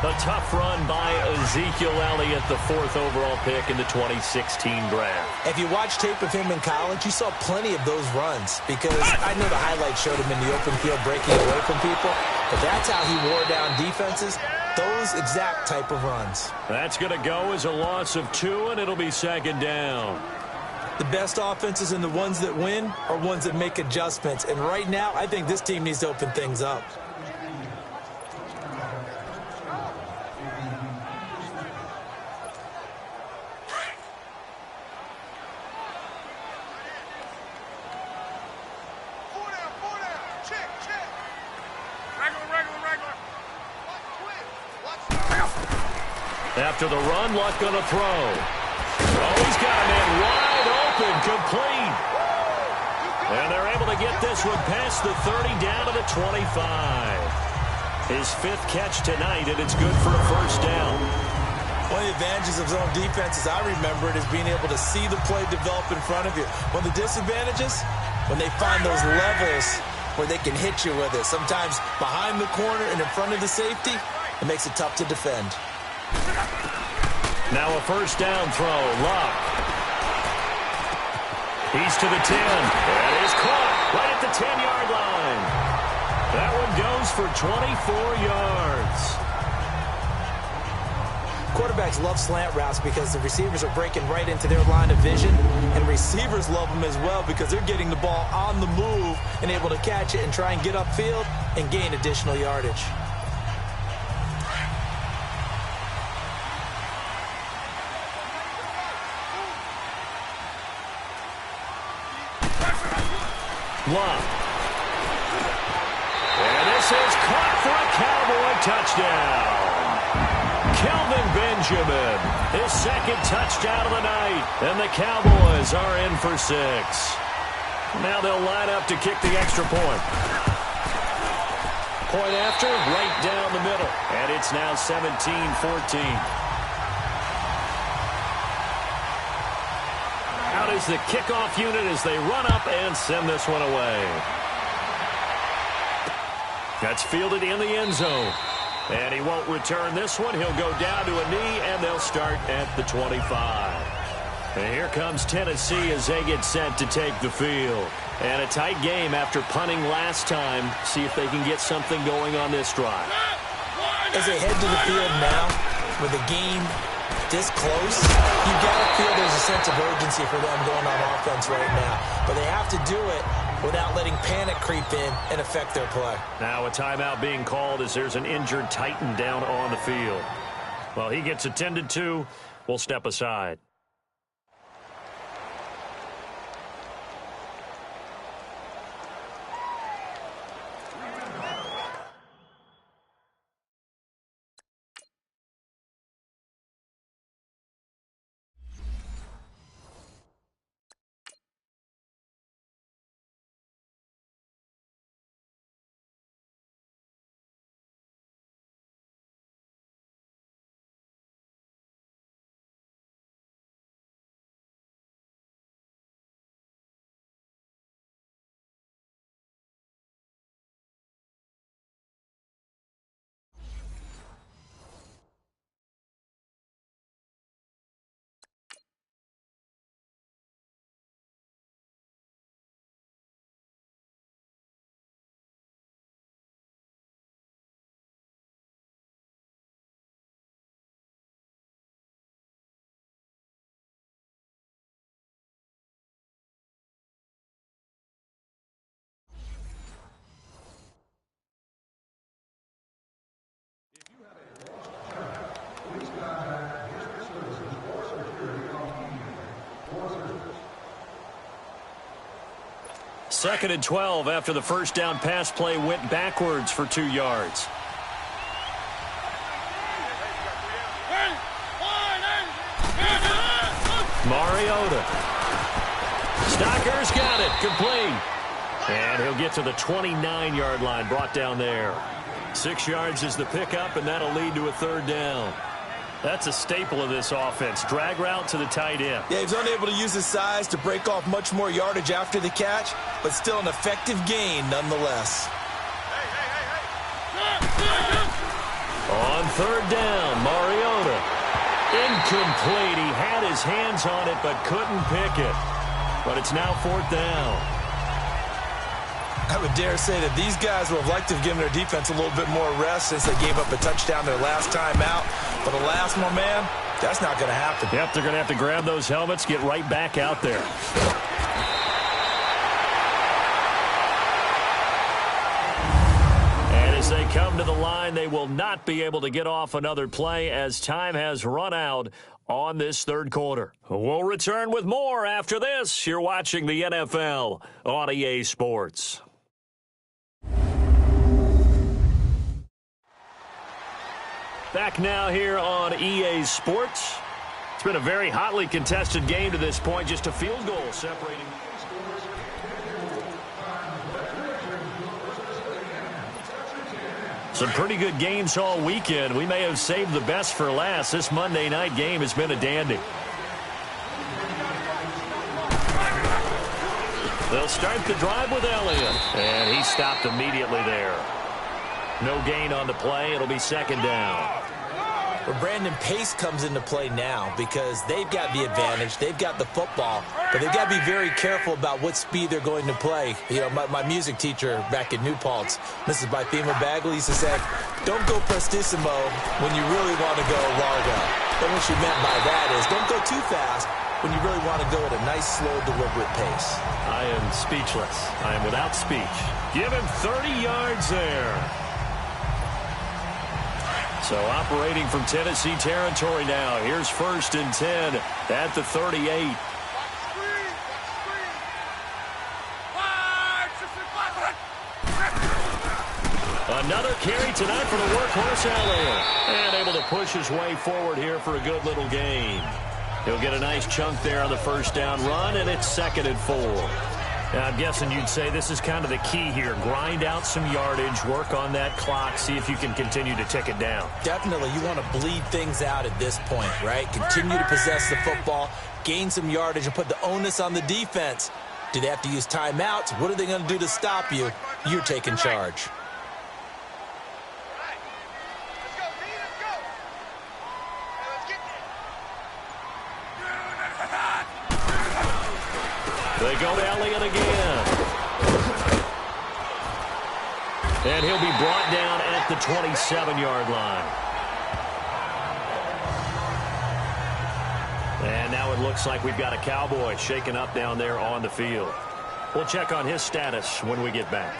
A tough run by Ezekiel Elliott, the 4th overall pick in the 2016 draft. If you watch tape of him in college, you saw plenty of those runs because I know the highlights showed him in the open field breaking away from people, but that's how he wore down defenses, those exact type of runs. That's going to go as a loss of 2, and it'll be 2nd down. The best offenses and the ones that win are ones that make adjustments, and right now I think this team needs to open things up. After the run, Luck going to throw. Oh, he's got a man wide open, complete. And they're able to get this one past the 30 down to the 25. His 5th catch tonight, and it's good for a 1st down. One of the advantages of zone defense, as I remember it, is being able to see the play develop in front of you. One of the disadvantages, when they find those levels where they can hit you with it. Sometimes behind the corner and in front of the safety, it makes it tough to defend. Now a 1st down throw, Luck. He's to the 10. That is caught right at the 10-yard line. That one goes for 24 yards. Quarterbacks love slant routes because the receivers are breaking right into their line of vision, and receivers love them as well because they're getting the ball on the move and able to catch it and try and get upfield and gain additional yardage. Love. And this is caught for a Cowboy touchdown. Kelvin Benjamin, his second touchdown of the night, and the Cowboys are in for 6. Now they'll line up to kick the extra point. Point after, right down the middle, and it's now 17-14. Out is the kickoff unit as they run up and send this one away. That's fielded in the end zone. And he won't return this one. He'll go down to a knee, and they'll start at the 25. And here comes Tennessee as they get set to take the field. And a tight game after punting last time. See if they can get something going on this drive. As they head to the field now, with the game this close, you've got to feel there's a sense of urgency for them going on offense right now. But they have to do it without letting panic creep in and affect their play. Now a timeout being called as there's an injured Titan down on the field. Well, he gets attended to. We'll step aside. Second and 12 after the first down pass play went backwards for 2 yards. Mariota. Stocker's got it. Complete. And he'll get to the 29-yard line, brought down there. 6 yards is the pickup, and that'll lead to a third down. That's a staple of this offense. Drag route to the tight end. Yeah, he's unable to use his size to break off much more yardage after the catch, but still an effective gain nonetheless. On third down, Mariota. Incomplete. He had his hands on it but couldn't pick it. But it's now fourth down. I would dare say that these guys would have liked to have given their defense a little bit more rest since they gave up a touchdown their last time out. But alas, my man, that's not going to happen. Yep, they're going to have to grab those helmets, get right back out there. And as they come to the line, they will not be able to get off another play as time has run out on this third quarter. We'll return with more after this. You're watching the NFL on EA Sports. Back now here on EA Sports. It's been a very hotly contested game to this point. Just a field goal separating. Some pretty good games all weekend. We may have saved the best for last. This Monday night game has been a dandy. They'll start the drive with Elliott. And he stopped immediately there. No gain on the play. It'll be second down. Well, Brandon, pace comes into play now because they've got the advantage. They've got the football, but they've got to be very careful about what speed they're going to play. You know, my music teacher back in New Paltz, Mrs. Bythema Bagley, used to say, don't go prestissimo when you really want to go largo. And what she meant by that is don't go too fast when you really want to go at a nice, slow, deliberate pace. I am speechless. I am without speech. Give him 30 yards there. So operating from Tennessee territory now. Here's first and 10 at the 38. Another carry tonight for the workhorse Elliott. And able to push his way forward here for a good little gain. He'll get a nice chunk there on the first down run, and it's 2nd and 4. Now, I'm guessing you'd say this is kind of the key here. Grind out some yardage, work on that clock, see if you can continue to tick it down. Definitely, you want to bleed things out at this point, right? Continue to possess the football, gain some yardage, and put the onus on the defense. Do they have to use timeouts? What are they going to do to stop you? You're taking charge. They go to Elliott again. And he'll be brought down at the 27-yard line. And now it looks like we've got a Cowboy shaken up down there on the field. We'll check on his status when we get back.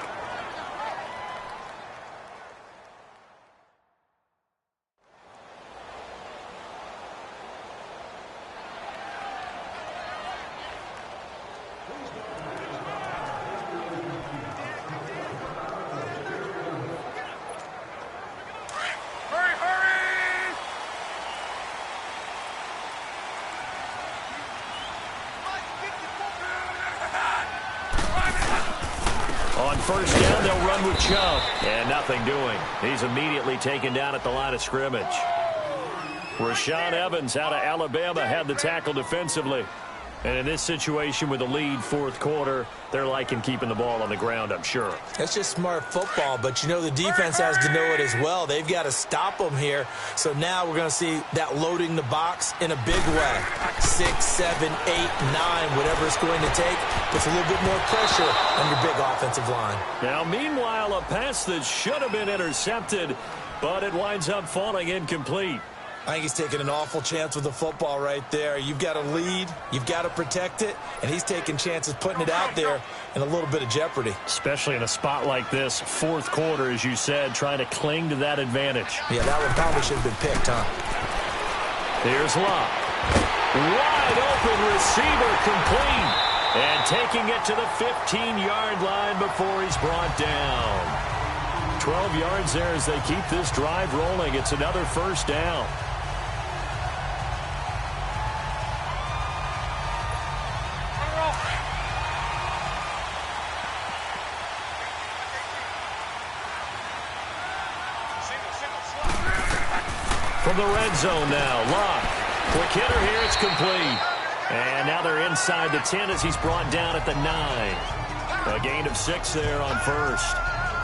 On first down, they'll run with Chubb. And nothing doing. He's immediately taken down at the line of scrimmage. Rashaan Evans out of Alabama had the tackle defensively. And in this situation with a lead fourth quarter, they're liking keeping the ball on the ground, I'm sure. That's just smart football, but you know the defense has to know it as well. They've got to stop them here. So now we're going to see that loading the box in a big way. 6, 7, 8, 9, whatever it's going to take, puts a little bit more pressure on your big offensive line. Now, meanwhile, a pass that should have been intercepted, but it winds up falling incomplete. I think he's taking an awful chance with the football right there. You've got to lead, you've got to protect it, and he's taking chances putting it out there in a little bit of jeopardy. Especially in a spot like this, fourth quarter, as you said, trying to cling to that advantage. Yeah, that one probably should have been picked, huh? Here's Locke. Wide open receiver complete. And taking it to the 15-yard line before he's brought down. 12 yards there as they keep this drive rolling. It's another first down. From the red zone now, Locke. Quick hitter here, it's complete. And now they're inside the 10 as he's brought down at the 9. A gain of 6 there on first.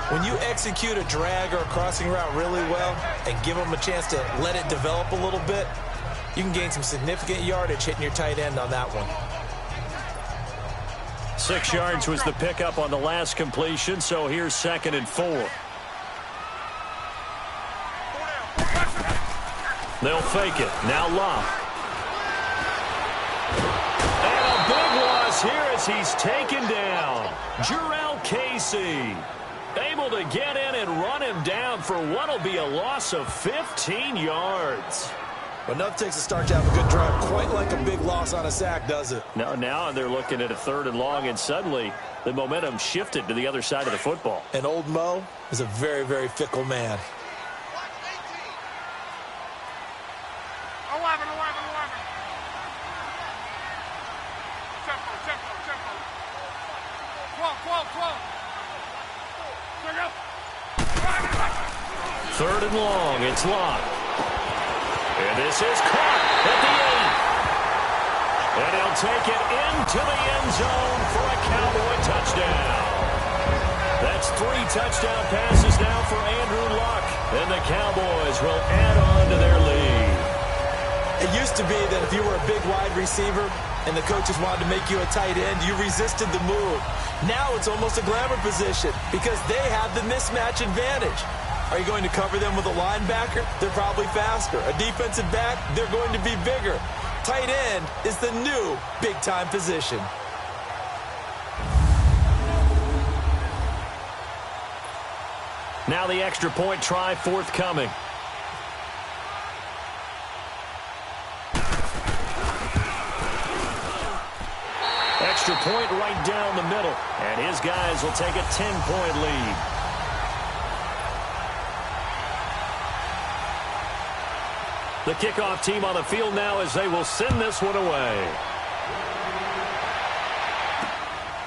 When you execute a drag or a crossing route really well and give them a chance to let it develop a little bit, you can gain some significant yardage hitting your tight end on that one. 6 yards was the pickup on the last completion, so here's 2nd and 4. They'll fake it. Now Locke. And a big loss here as he's taken down. Jarrell Casey able to get in and run him down for what will be a loss of 15 yards. But enough takes a start to have a good drive. Quite like a big loss on a sack, does it? Now they're looking at a 3rd and long, and suddenly the momentum shifted to the other side of the football. And old Mo is a very, very fickle man. 11. Tempo. 3rd and long, it's Locke. And this is caught at the 8. And he'll take it into the end zone for a Cowboy touchdown. That's 3 touchdown passes now for Andrew Luck. And the Cowboys will add on to their lead. It used to be that if you were a big wide receiver and the coaches wanted to make you a tight end, you resisted the move. Now it's almost a glamour position because they have the mismatch advantage. Are you going to cover them with a linebacker? They're probably faster. A defensive back? They're going to be bigger. Tight end is the new big-time position. Now the extra point try forthcoming. Extra point right down the middle. And his guys will take a 10-point lead. The kickoff team on the field now as they will send this one away.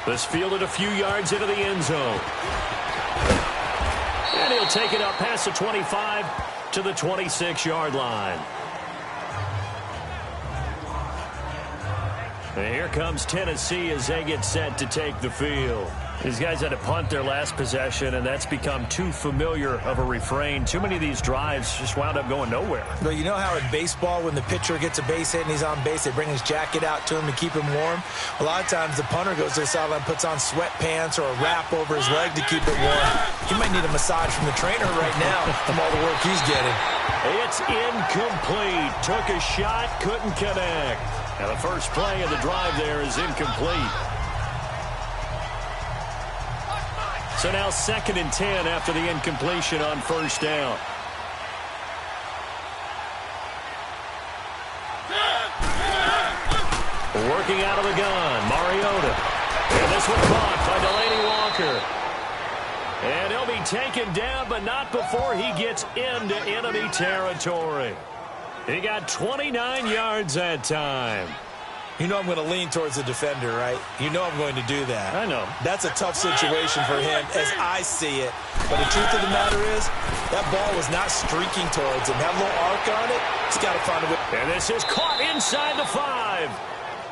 This fielded a few yards into the end zone. And he'll take it up past the 25 to the 26-yard line. And here comes Tennessee as they get set to take the field. These guys had to punt their last possession, and that's become too familiar of a refrain. Too many of these drives just wound up going nowhere. But you know how in baseball, when the pitcher gets a base hit and he's on base, they bring his jacket out to him to keep him warm? A lot of times the punter goes to the sideline, puts on sweatpants or a wrap over his leg to keep it warm. He might need a massage from the trainer right now from all the work he's getting. It's incomplete. Took a shot, couldn't connect. Now the first play of the drive there is incomplete. So now 2nd and 10 after the incompletion on first down. Working out of the gun, Mariota. And this one caught by Delaney Walker. And he'll be taken down, but not before he gets into enemy territory. He got 29 yards that time. You know I'm going to lean towards the defender, right? You know I'm going to do that. I know. That's a tough situation for him as I see it. But the truth of the matter is, that ball was not streaking towards him. That little arc on it, he's got to find a way. And this is caught inside the 5.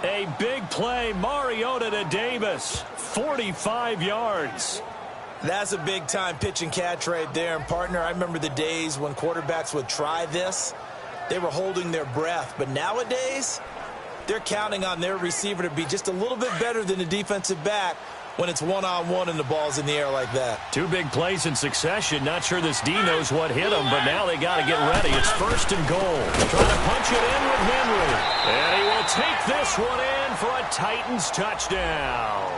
A big play, Mariota to Davis. 45 yards. That's a big-time pitch and catch right there. And, partner, I remember the days when quarterbacks would try this. They were holding their breath. But nowadays, they're counting on their receiver to be just a little bit better than the defensive back when it's one-on-one and the ball's in the air like that. 2 big plays in succession. Not sure this D knows what hit him, but now they got to get ready. It's 1st and goal. Trying to punch it in with Henry. And he will take this one in for a Titans touchdown.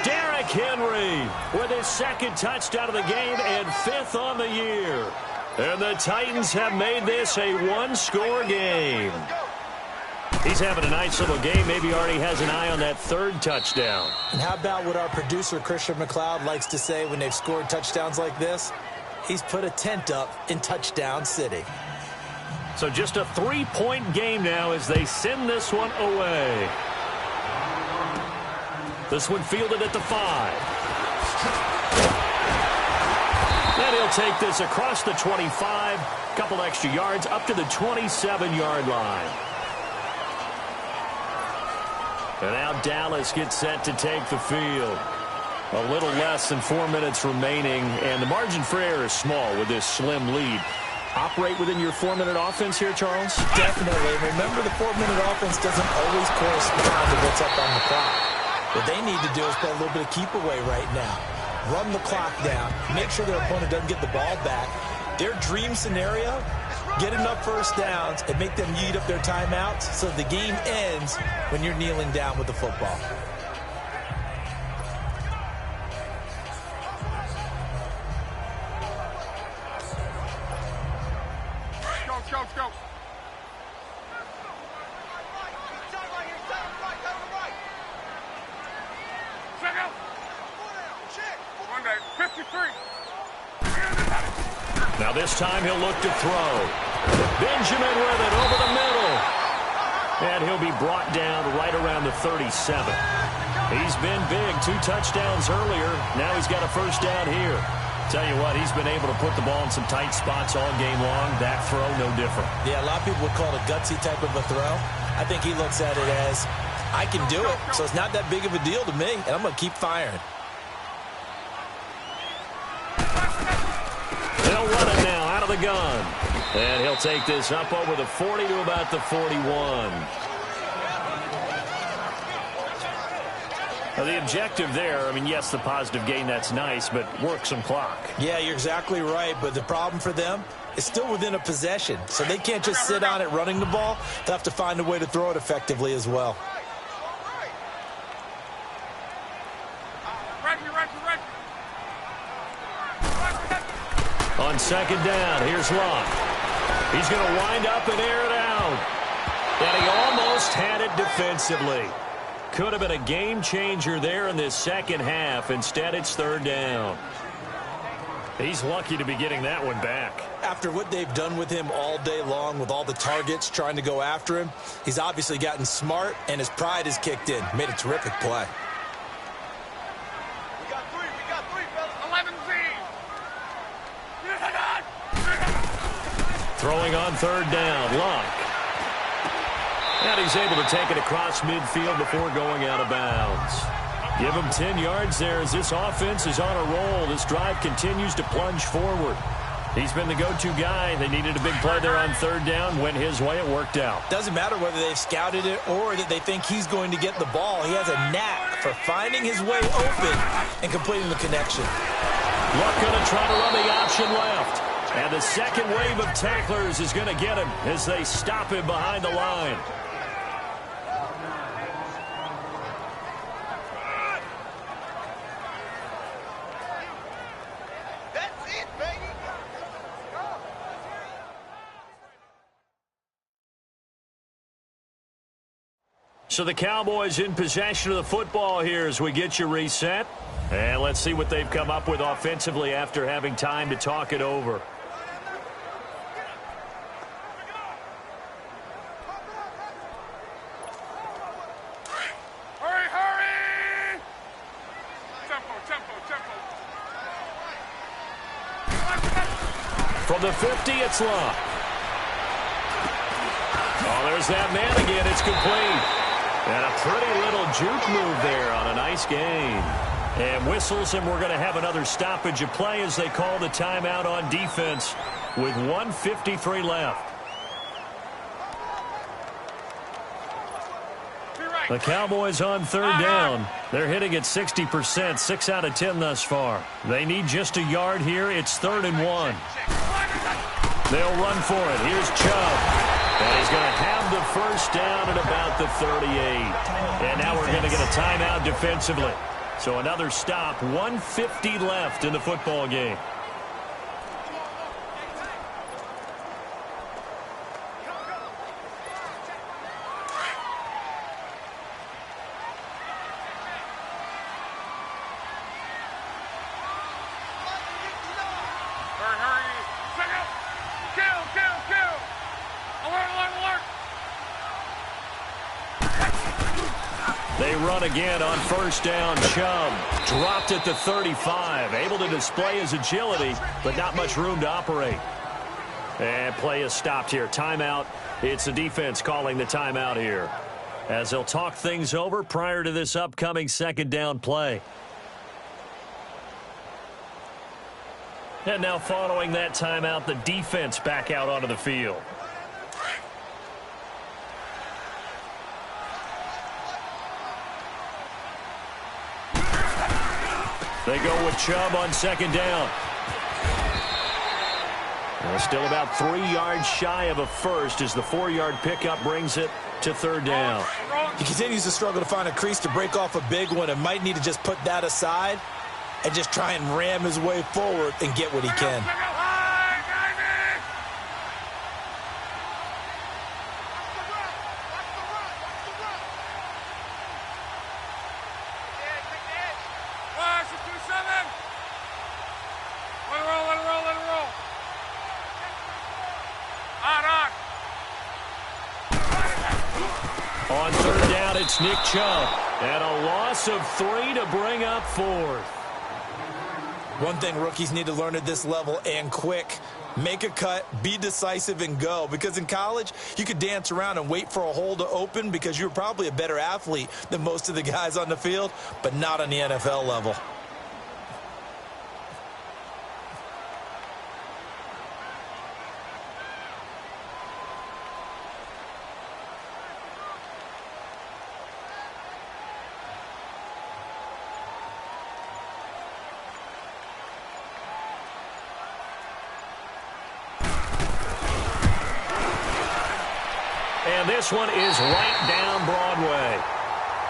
Derrick Henry with his 2nd touchdown of the game and 5th on the year. And the Titans have made this a 1-score game. He's having a nice little game. Maybe already has an eye on that 3rd touchdown. And how about what our producer, Christian McLeod, likes to say when they've scored touchdowns like this? He's put a tent up in Touchdown City. So just a 3-point game now as they send this one away. This one fielded at the 5. And he'll take this across the 25. Couple extra yards up to the 27-yard line. And now Dallas gets set to take the field. A little less than 4 minutes remaining, and the margin for error is small with this slim lead. Operate within your 4-minute offense here, Charles? Definitely. Remember, the 4-minute offense doesn't always correspond to what's up on the clock. What they need to do is play a little bit of keep away right now. Run the clock down. Make sure their opponent doesn't get the ball back. Their dream scenario, get enough first downs and make them eat up their timeouts so the game ends when you're kneeling down with the football. Go. Now this time he'll look to throw. Benjamin with it over the middle. And he'll be brought down right around the 37. He's been big. 2 touchdowns earlier. Now he's got a first down here. Tell you what, he's been able to put the ball in some tight spots all game long. That throw, no different. Yeah, a lot of people would call it a gutsy type of a throw. I think he looks at it as, I can do it, so it's not that big of a deal to me, and I'm going to keep firing. They'll run it now out of the gun. And he'll take this up over the 40 to about the 41. Now, the objective there, I mean, yes, the positive gain, that's nice, but work some clock. Yeah, you're exactly right, but the problem for them is still within a possession, so they can't just sit on it running the ball. They'll have to find a way to throw it effectively as well. On 2nd down, here's Locke. He's going to wind up and air it out. And he almost had it defensively. Could have been a game changer there in this second half. Instead, it's 3rd down. He's lucky to be getting that one back. After what they've done with him all day long with all the targets trying to go after him, he's obviously gotten smart, and his pride has kicked in. Made a terrific play. We got three, fellas. 11 Throwing on third down, Luck. And he's able to take it across midfield before going out of bounds. Give him 10 yards there as this offense is on a roll. This drive continues to plunge forward. He's been the go-to guy. They needed a big play there on third down. Went his way. It worked out. Doesn't matter whether they've scouted it or that they think he's going to get the ball. He has a knack for finding his way open and completing the connection. Luck going to try to run the option left. And the second wave of tacklers is going to get him as they stop him behind the line. So the Cowboys in possession of the football here as we get you reset. And let's see what they've come up with offensively after having time to talk it over. Hurry! Tempo. From the 50, it's Luck. Oh, there's that man again. It's complete. And a pretty little juke move there on a nice gain. And whistles, and we're going to have another stoppage of play as they call the timeout on defense with 1:53 left. The Cowboys on third down. They're hitting at 60%, 6 out of 10 thus far. They need just a yard here. It's 3rd and 1. They'll run for it. Here's Chubb. And he's going to have the first down at about the 38. And now we're going to get a timeout defensively. So another stop, 1:50 left in the football game. They run again on first down. Chubb dropped at the 35. Able to display his agility, but not much room to operate. And play is stopped here. Timeout. It's the defense calling the timeout here, as they'll talk things over prior to this upcoming second down play. And now following that timeout, the defense back out onto the field. They go with Chubb on second down. Well, still about 3 yards shy of a first as the 4-yard pickup brings it to third down. He continues to struggle to find a crease to break off a big one and might need to just put that aside and just try and ram his way forward and get what he can. On third down, it's Nick Chubb. And a loss of 3 to bring up 4th. One thing rookies need to learn at this level, and quick: make a cut, be decisive, and go. Because in college, you could dance around and wait for a hole to open because you're probably a better athlete than most of the guys on the field, but not on the NFL level. And this one is right down Broadway.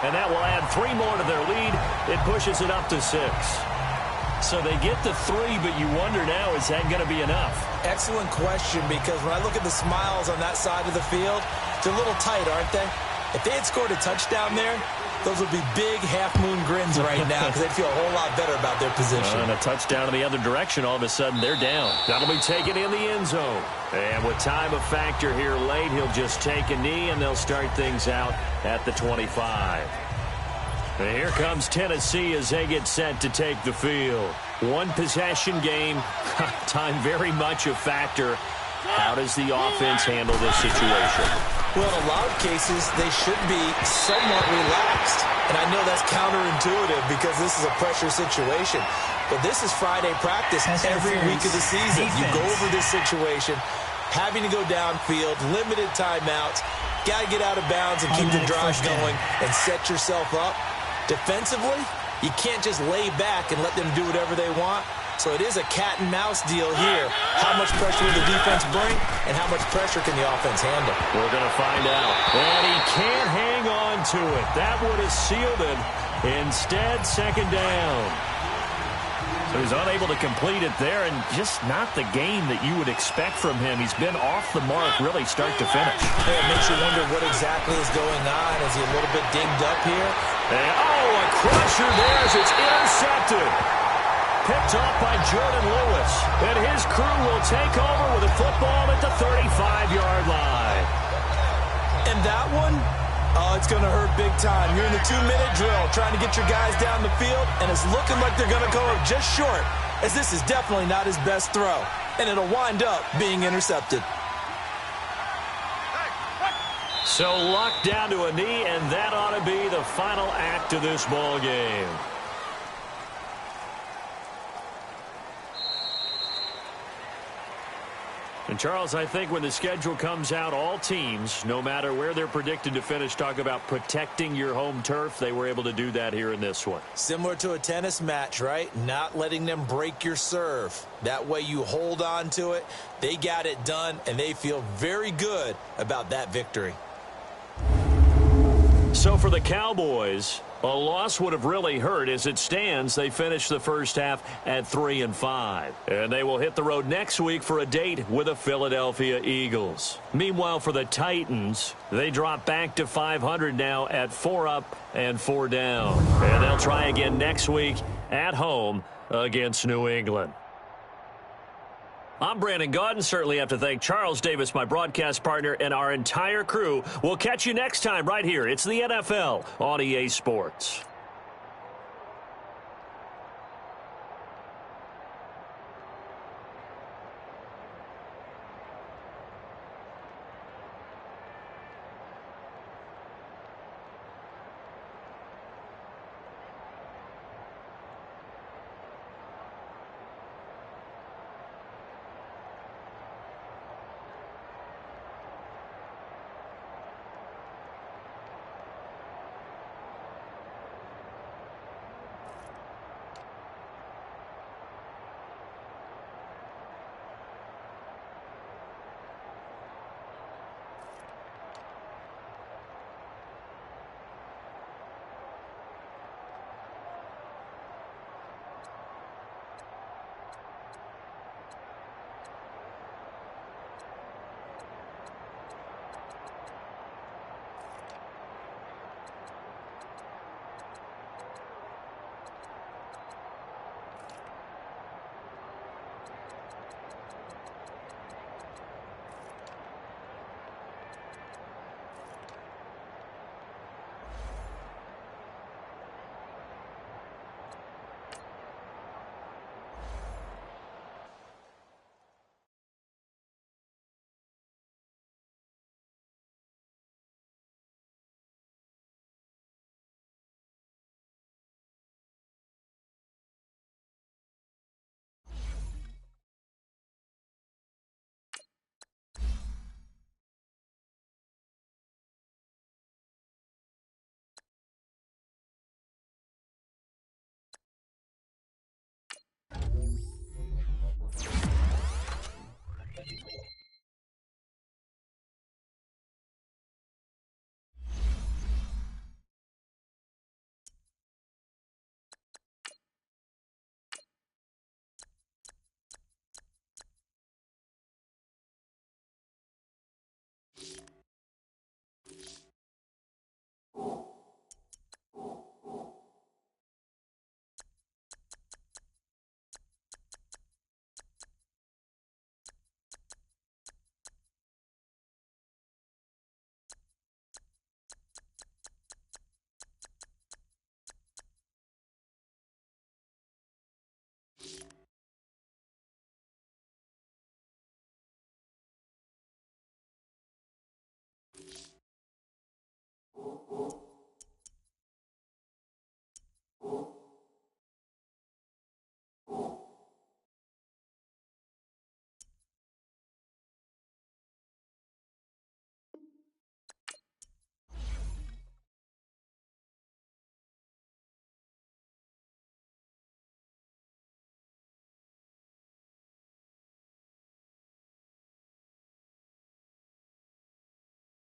And that will add 3 more to their lead. It pushes it up to 6. So they get to 3, but you wonder now, is that going to be enough? Excellent question, because when I look at the smiles on that side of the field, they're a little tight, aren't they? If they had scored a touchdown there, those would be big half-moon grins right now because they'd feel a whole lot better about their position. And a touchdown in the other direction, all of a sudden they're down. That'll be taken in the end zone. And with time a factor here late, he'll just take a knee, and they'll start things out at the 25. And here comes Tennessee as they get set to take the field. One possession game, time very much a factor. How does the offense handle this situation? Well, in a lot of cases, they should be somewhat relaxed. And I know that's counterintuitive because this is a pressure situation. But this is Friday practice every week of the season. You go over this situation, having to go downfield, limited timeouts, got to get out of bounds and keep the drive going and set yourself up. Defensively, you can't just lay back and let them do whatever they want. So it is a cat and mouse deal here. How much pressure will the defense bring, and how much pressure can the offense handle? We're going to find out. And he can't hang on to it. That would have sealed it. Instead, second down. So he's unable to complete it there, and just not the game that you would expect from him. He's been off the mark really start to finish. It makes you wonder what exactly is going on. Is he a little bit dinged up here? And, a crusher there as it's intercepted. Picked off by Jordan Lewis. And his crew will take over with a football at the 35-yard line. And that one, it's going to hurt big time. You're in the 2-minute drill trying to get your guys down the field, and it's looking like they're going to come up just short, as this is definitely not his best throw. And it'll wind up being intercepted. So locked down to a knee, and that ought to be the final act of this ball game. And, Charles, I think when the schedule comes out, all teams, no matter where they're predicted to finish, talk about protecting your home turf. They were able to do that here in this one. Similar to a tennis match, right? Not letting them break your serve. That way you hold on to it. They got it done, and they feel very good about that victory. So for the Cowboys, a loss would have really hurt. As it stands, they finished the first half at 3-5. And they will hit the road next week for a date with the Philadelphia Eagles. Meanwhile, for the Titans, they drop back to 500 now at 4 up and 4 down. And they'll try again next week at home against New England. I'm Brandon Gaudin. Certainly have to thank Charles Davis, my broadcast partner, and our entire crew. We'll catch you next time right here. It's the NFL on EA Sports.